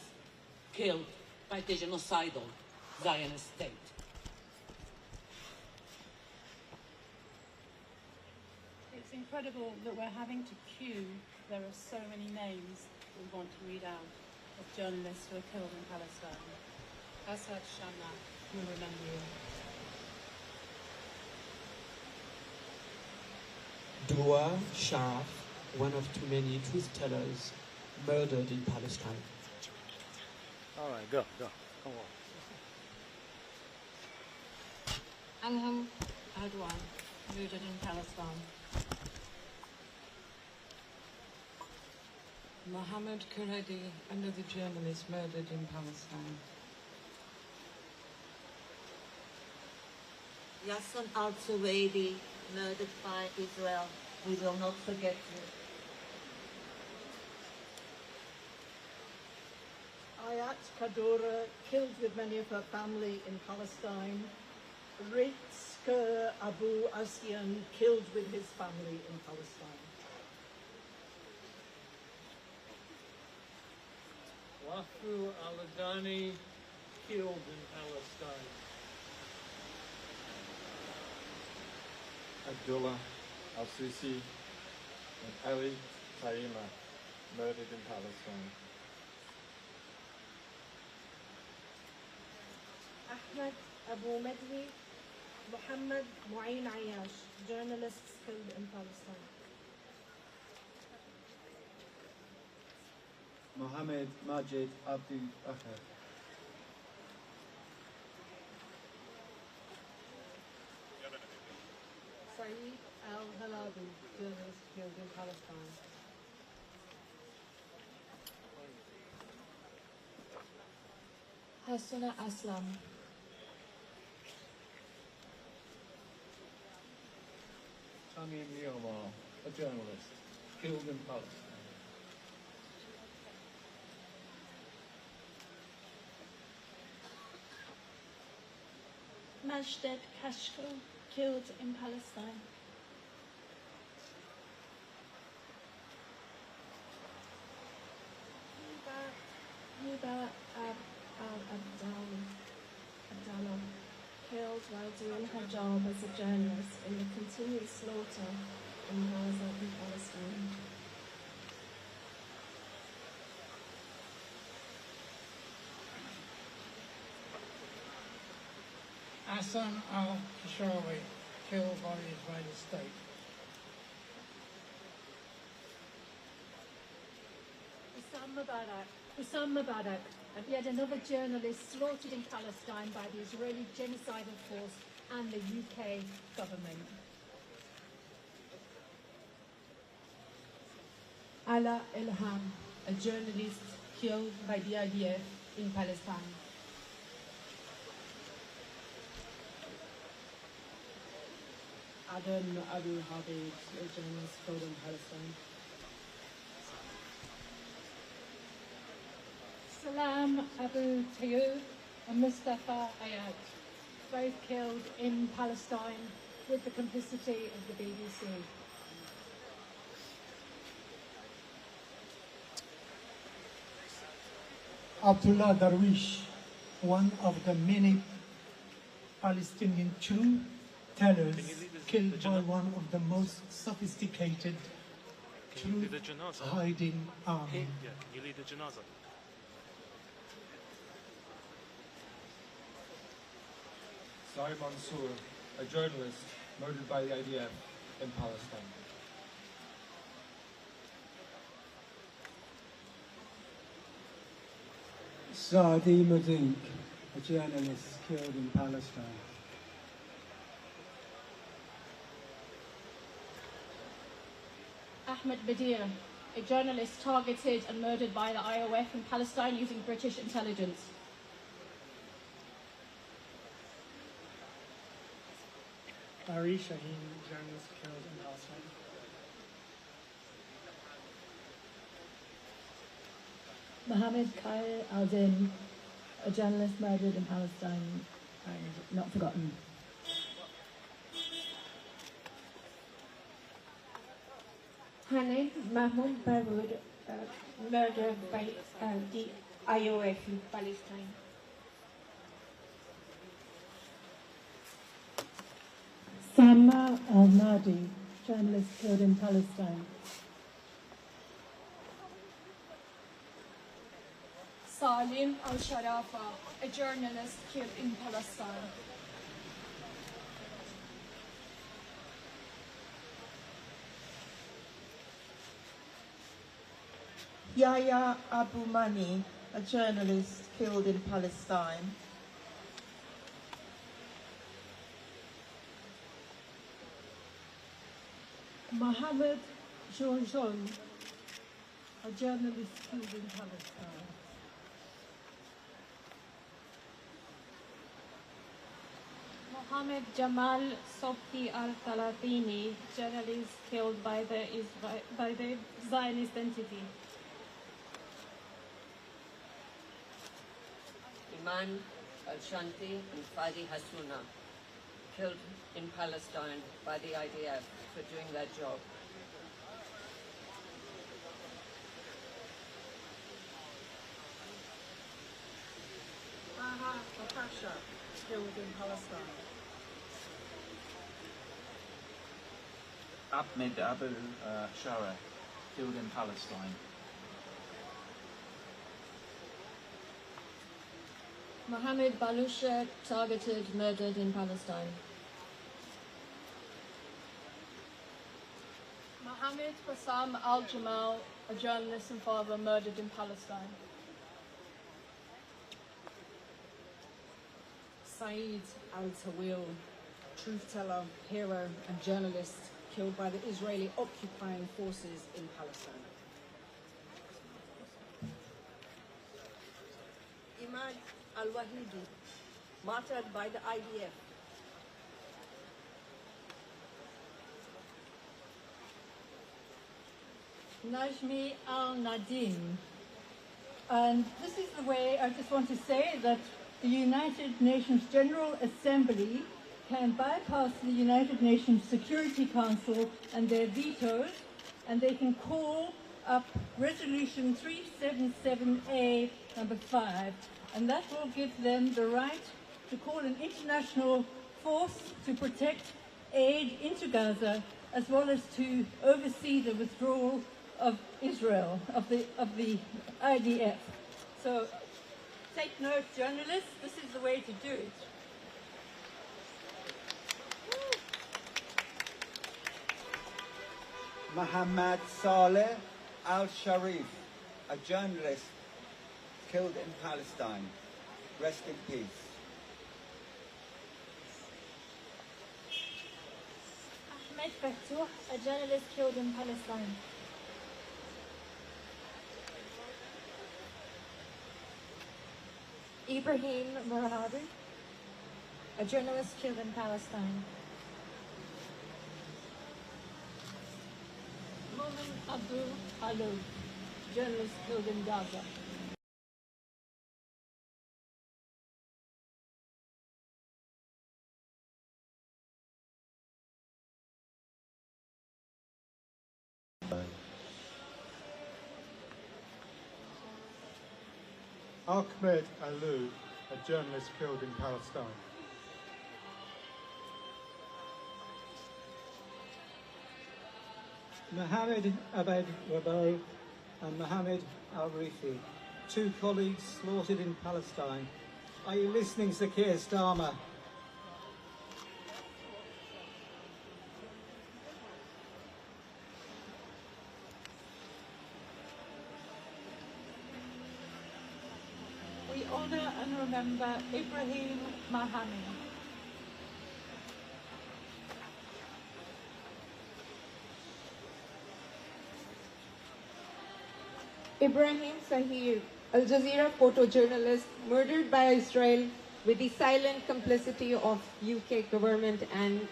killed by the genocidal Zionist state. It's incredible that we're having to queue. There are so many names we want to read out of journalists who were killed in Palestine. Asad Shamna, we remember you. Dua Sharaf, one of too many truth tellers murdered in Palestine. All right, go. Come on. Anham Adwan, murdered in Palestine. Mohammed Kuredi, another journalist murdered in Palestine. Yassin al-Suwaidi, murdered by Israel. We will not forget you. Ayat Kadura, killed with many of her family in Palestine. Rizqa Abu Asyan, killed with his family in Palestine. Wafu al-Adani, killed in Palestine. Abdullah al-Sisi and Ali Taima, murdered in Palestine. Ahmed Abu Medwi, Muhammad Mu'in Ayash, journalists killed in Palestine. Mohammed Majid Abdi Akhar. Saeed al-Halabi, journalist killed in Palestine. Hassana Aslam. Tamim Myanmar, a journalist, killed in Palestine. Majdet Kashko, killed in Palestine. Mubarak Abdallah, killed while doing her job as a journalist in the continued slaughter in Gaza in Palestine. Hassan al-Kishawi, killed by the Israeli state. Hussam Mubarak, yet another journalist slaughtered in Palestine by the Israeli genocidal force and the UK government. Ala Ilham, a journalist killed by the IDF in Palestine. Adam Abu Habib, a journalist killed in Palestine. Salam Abu Tayyub and Mustafa Ayad, both killed in Palestine with the complicity of the BBC. Abdullah Darwish, one of the many Palestinian truth tellers killed by one of the most sophisticated truth-hiding army. Yeah, can you lead the janaza? Sai Mansour, a journalist murdered by the IDF in Palestine. Saadi Mazik, a journalist killed in Palestine. Ahmed Badir, a journalist targeted and murdered by the IOF in Palestine using British intelligence. Ari Shaheen, journalist killed in Palestine. Mohammed Khair al-Din, a journalist murdered in Palestine and not forgotten. Haned Mahmoud Baroud, murdered by the IOF in Palestine. Sama al-Nadi, journalist killed in Palestine. Salim al-Sharafa, a journalist killed in Palestine. Yahya Abu Mani, a journalist killed in Palestine. Mohammed Jourjon, a journalist killed in Palestine. Mohammed Jamal Sobhi al-Talatini, journalist killed by the Zionist entity. Iman al-Shanti and Fadi Hassouna, killed in Palestine by the IDF for doing their job. Aha Bakasha, killed in Palestine. Ahmed Abu Shara, killed in Palestine. Mohammed Balusha, targeted, murdered in Palestine. Mohammed Bassam al-Jamal, a journalist and father, murdered in Palestine. Saeed al-Tawil, truth teller, hero and journalist, killed by the Israeli occupying forces in Palestine. Imad al-Wahidi, martyred by the IDF. Najmi al-Nadim. And this is the way I just want to say that the United Nations General Assembly can bypass the United Nations Security Council and their vetoes, and they can call up Resolution 377A number 5, and that will give them the right to call an international force to protect aid into Gaza, as well as to oversee the withdrawal of Israel, of the IDF. So take note, journalists, this is the way to do it. Muhammad Saleh al-Sharif, a journalist killed in Palestine. Rest in peace. Ahmed Fattouh, a journalist killed in Palestine. Ibrahim Muradi, a journalist killed in Palestine. Momin Abdul Aloud, journalist killed in Gaza. Ahmed aloud, a journalist killed in Palestine. Mohammed Abed Rabai and Mohammed Al-Rifi, two colleagues slaughtered in Palestine. Are you listening, Sir Keir Starmer? We honour and remember Ibrahim Mahami. Ibrahim Sahir, Al Jazeera photojournalist, murdered by Israel with the silent complicity of UK government and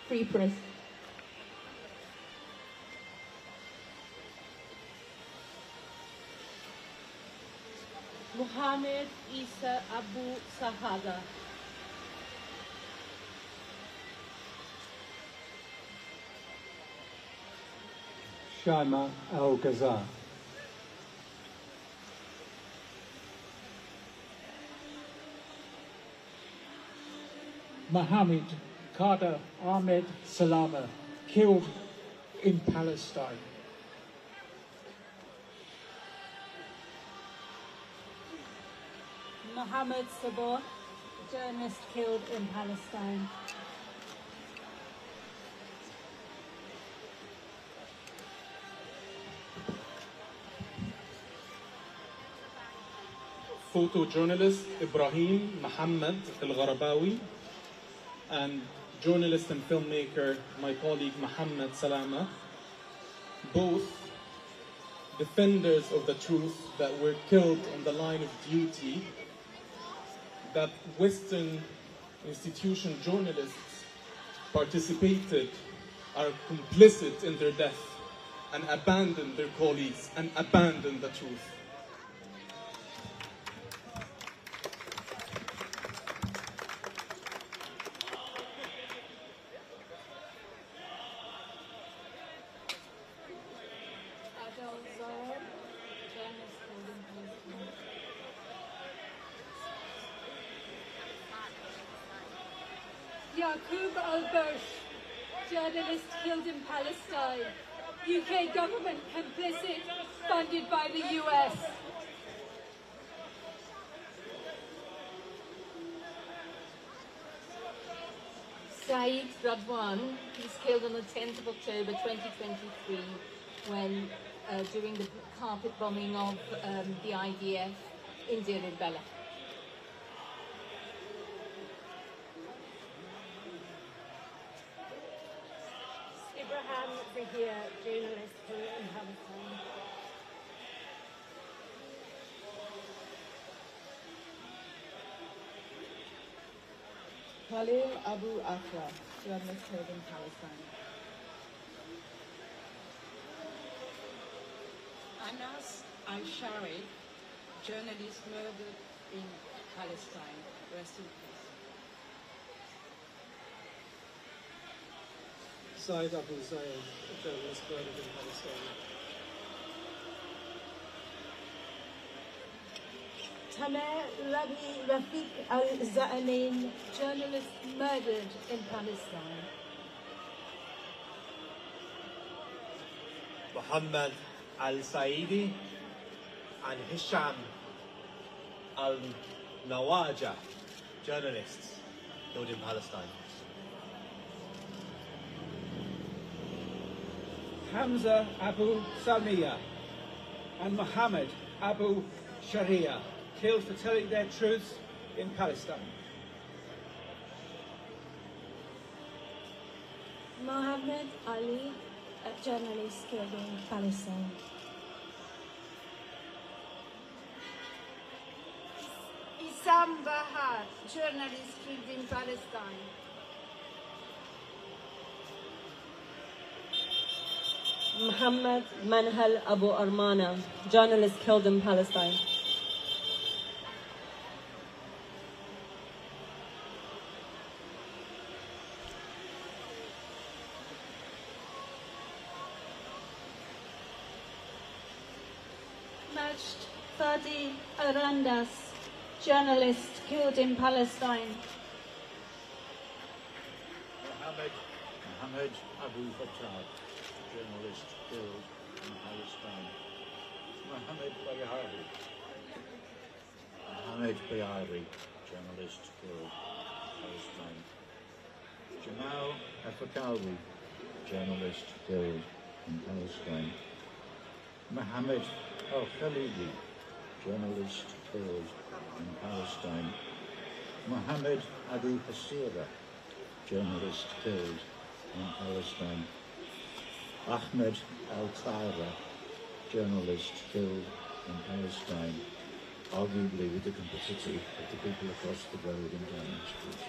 free press. Mohammed Isa Abu Sahada. Shaima Al-Gaza. Mohammed Kader Ahmed Salama, killed in Palestine. Mohammed Sabah, journalist killed in Palestine. Photojournalist Ibrahim Mohammed Al-Gharabawi and journalist and filmmaker my colleague Mohammed Salama, both defenders of the truth that were killed on the line of duty, that Western institution journalists participated, are complicit in their death and abandoned their colleagues and abandoned the truth. Yaqub al-Bursh, journalist killed in Palestine. UK government complicit, funded by the US. Saeed Radwan was killed on the 10th of October 2023 when during the carpet bombing of the IDF in Deir el-Bala. Ibrahim Zahir, journalist killed in Palestine. Khalil Abu Afra, journalist killed in Palestine. Anas al-Shari, journalist murdered in Palestine. Rest in peace. Saeed Abu Zayed, a journalist murdered in Palestine. Tamer Rafiq al-Za'anain, journalist murdered in Palestine. Muhammad al-Saidi and Hisham al-Nawaja, journalists killed in Palestine. Hamza Abu Salmiya and Muhammad Abu Sharia, killed for telling their truth in Palestine. Mohammed Ali, a journalist killed in Palestine. Issam Bahar, journalist killed in Palestine. Muhammad Manhal Abu Armana, journalist killed in Palestine. Majd Fadi Arandas, journalist killed in Palestine. Mohammed Abu Fattah, journalist killed in Palestine. Mohammed Bayari. Mohammed Bayari, journalist killed in Palestine. Jamal Afakawi, journalist killed in Palestine. Mohammed Al-Khalidi, journalist killed in Palestine. Mohammed Abu Hasira, journalist killed in Palestine. Ahmed Al-Taira, journalist killed in Palestine, arguably with the complicity of the people across the road in Downing Street.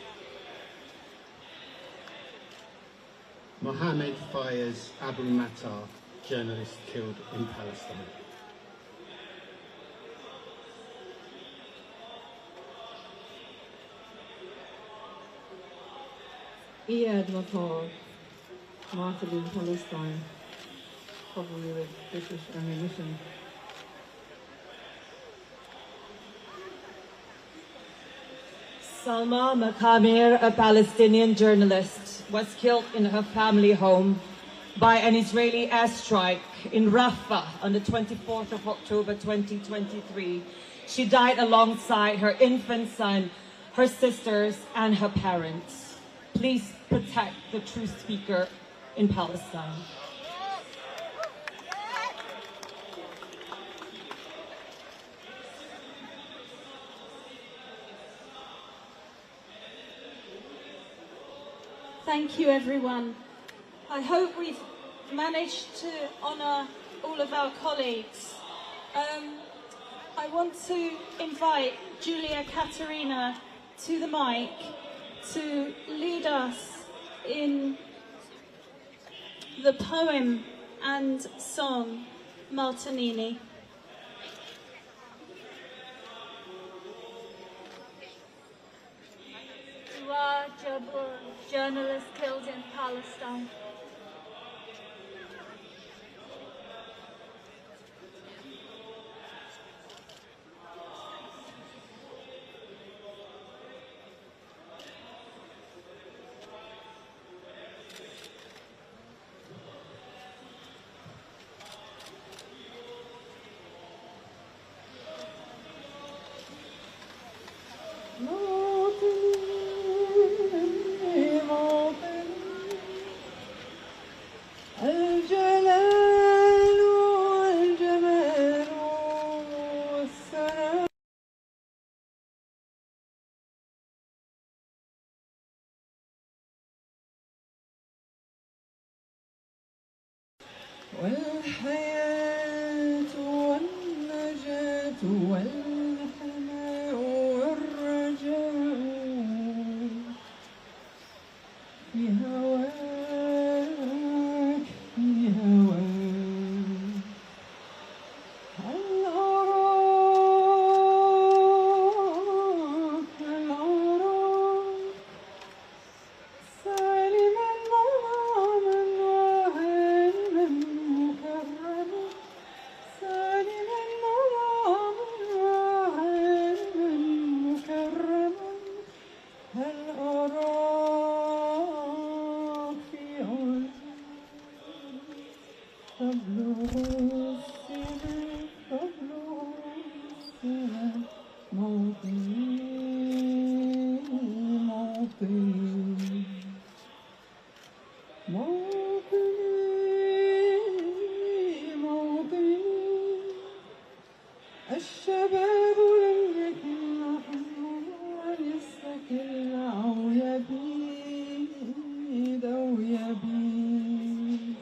Mohammed Fayez Abu Matar, journalist killed in Palestine. Iyad Matar, martyred in Palestine, probably with British ammunition. Salma Makamir, a Palestinian journalist, was killed in her family home by an Israeli airstrike in Rafah on the 24th of October 2023. She died alongside her infant son, her sisters, and her parents. Please protect the truth speaker in Palestine. Thank you, everyone. I hope we've managed to honour all of our colleagues. I want to invite Julia Katerina to the mic to lead us in the poem and song Martinini. Dua Jabur, journalist killed in Palestine. والحياة والنجاة والحناء والرجاء في هواك في هواك هل أراك هل أراك سالما نعما وهيما مكرما سالما نعما وهيما مكرما هل أراك في عيوني تبلغ السماء تبلغ السماء موطني موطني موطني موطني الشباب لم يكن حلم أن يستكل أو يبيد أو يبيد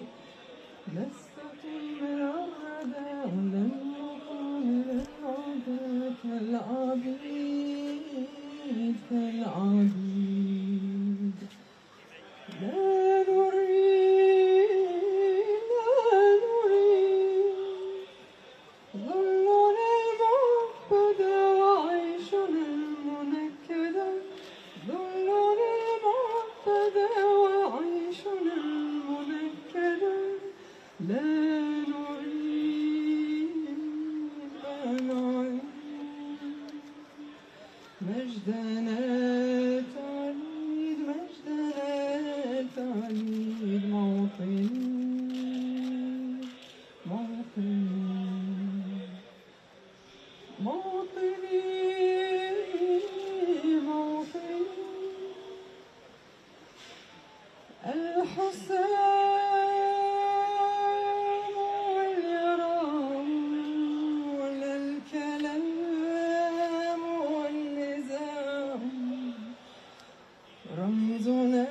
لست من الردى ولن نقول للعدى كالعبيد كالعبيد لا نريد ظلنا المعبد وعيشنا المنكدا ظلنا المعبد وعيشنا المنكدا لا نريد مجدنا تعيد مجدنا تعيد موطني موطني موطني موطني الحسام واليرام ولا الكلام والنزام رمزنا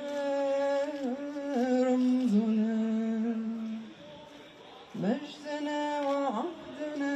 رمزنا مجدنا وعهدنا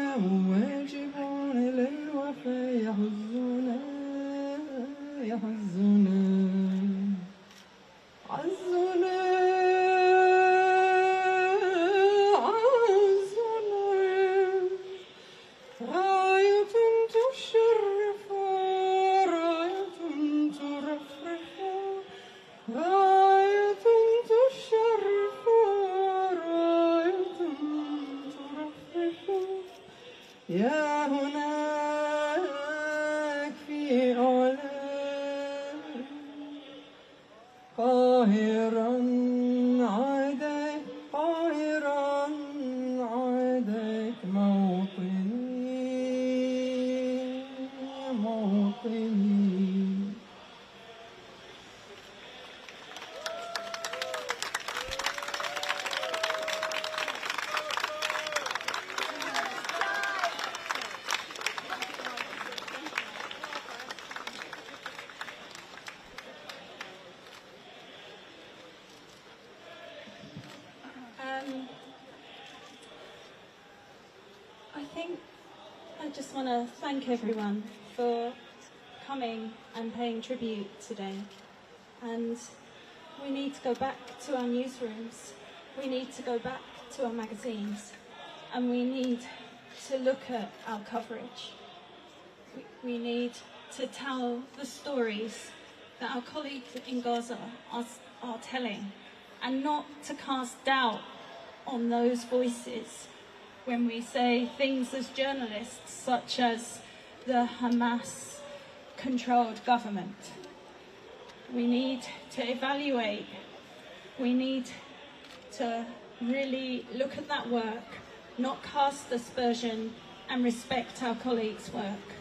just want to thank everyone for coming and paying tribute today. And we need to go back to our newsrooms. We need to go back to our magazines. And we need to look at our coverage. We need to tell the stories that our colleagues in Gaza are telling, and not to cast doubt on those voices when we say things as journalists, such as the Hamas-controlled government. We need to evaluate. We need to really look at that work, not cast aspersion, and respect our colleagues' work.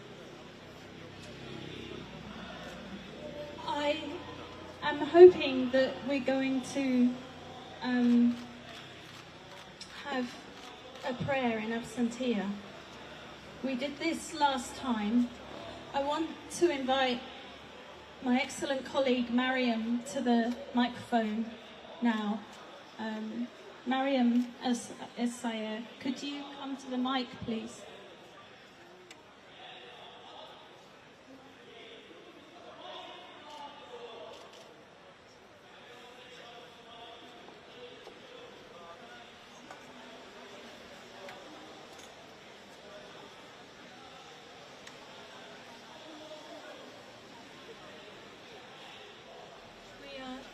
I am hoping that we're going to have a prayer in absentia. We did this last time. I want to invite my excellent colleague Mariam to the microphone now. Mariam Essayah, could you come to the mic, please?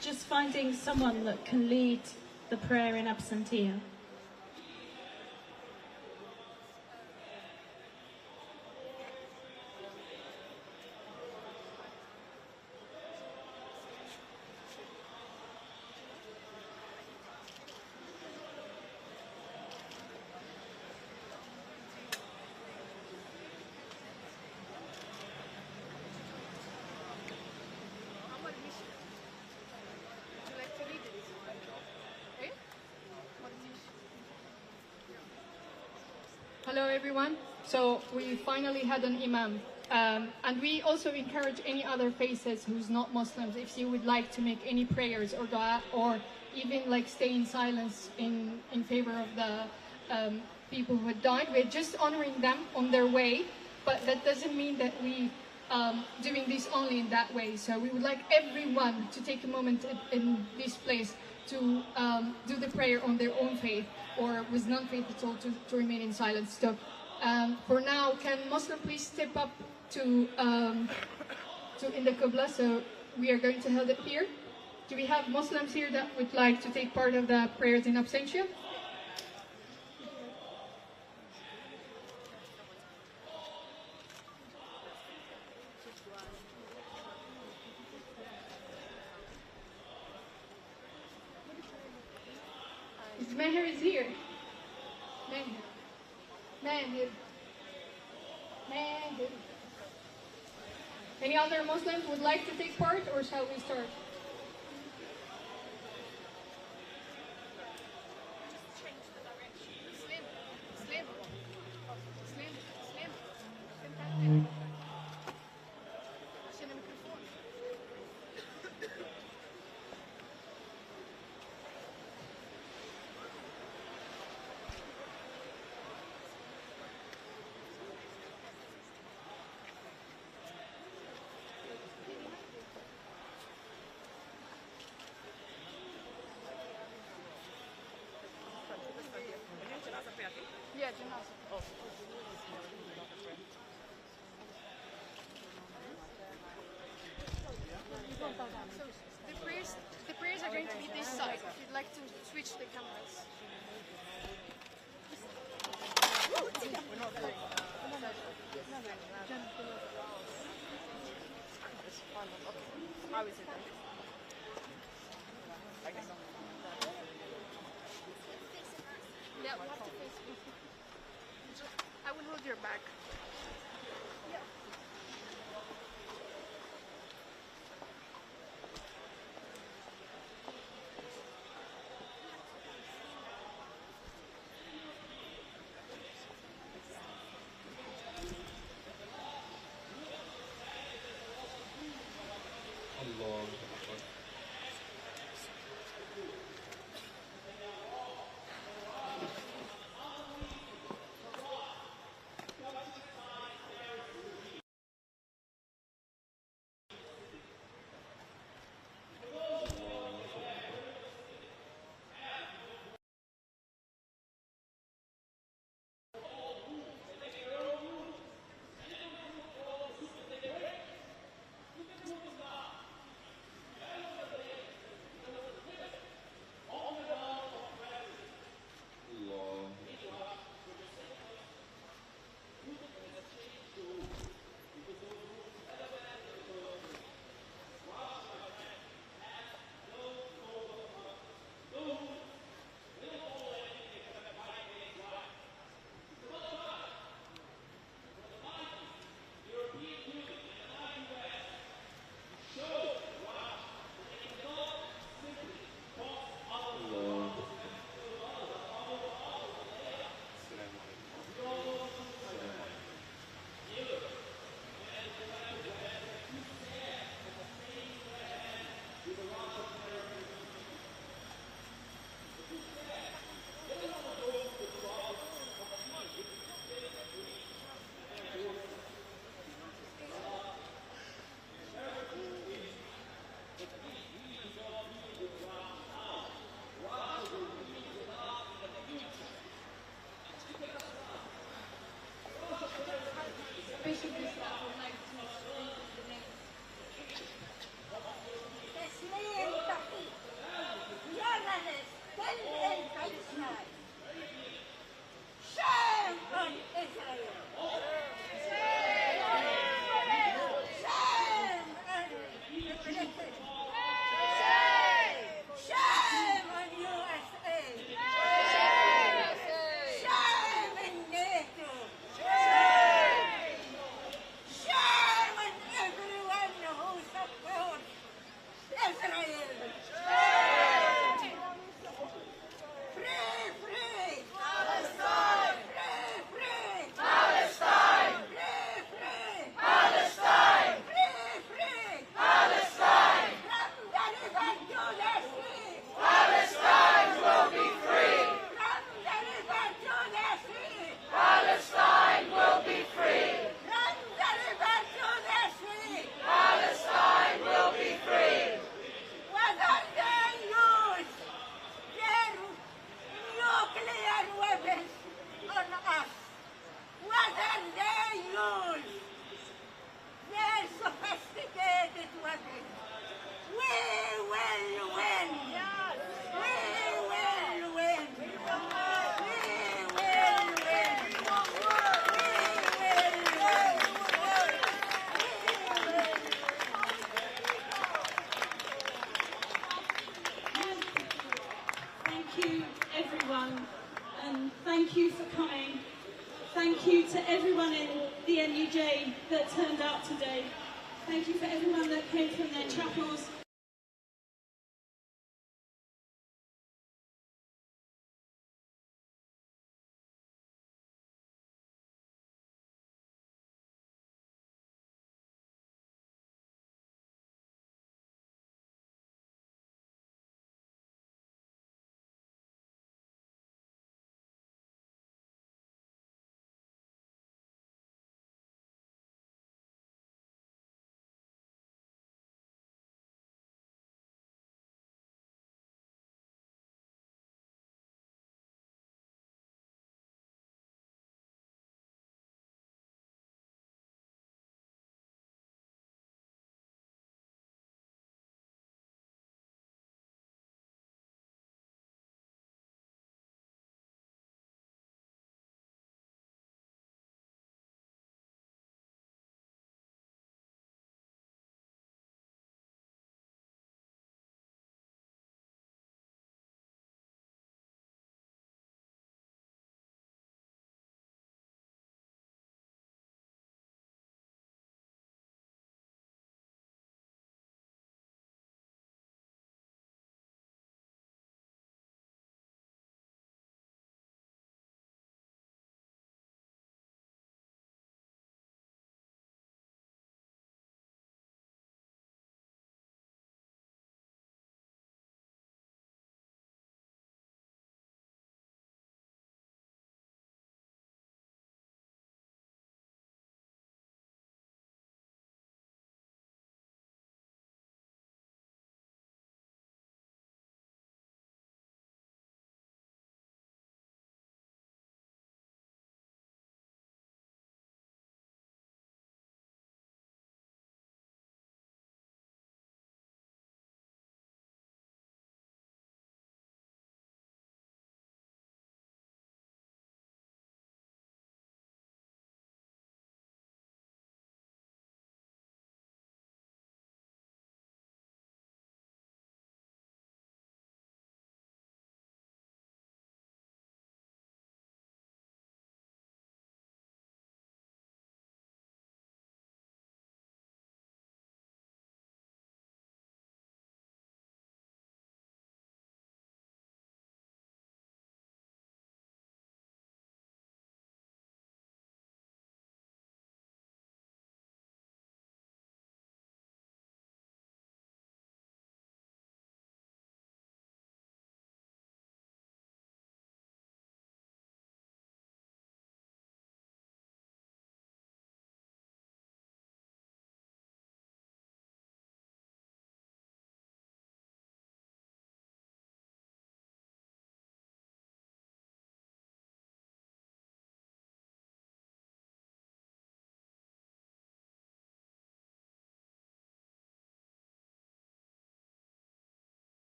Just finding someone that can lead the prayer in absentia. Hello everyone. So we finally had an imam, and we also encourage any other faces who's not Muslims, if you would like to make any prayers or dua, or even like stay in silence in favor of the people who had died. We're just honoring them on their way, but that doesn't mean that we doing this only in that way. So we would like everyone to take a moment in this place to do the prayer on their own faith, or with non-faith at all, to remain in silence. So for now, can Muslim please step up to in the Qibla? So we are going to hold it here. Do we have Muslims here that would like to take part of the prayers in absentia? Meher is here. Meher. Any other Muslims would like to take part, or shall we start? Yeah, so the prayers are going to be this side. If you'd like to switch the cameras. Yeah, we'll have to face you. I will hold your back. Yeah. Thank you for coming. Thank you to everyone in the NUJ that turned out today. Thank you for everyone that came from their chapels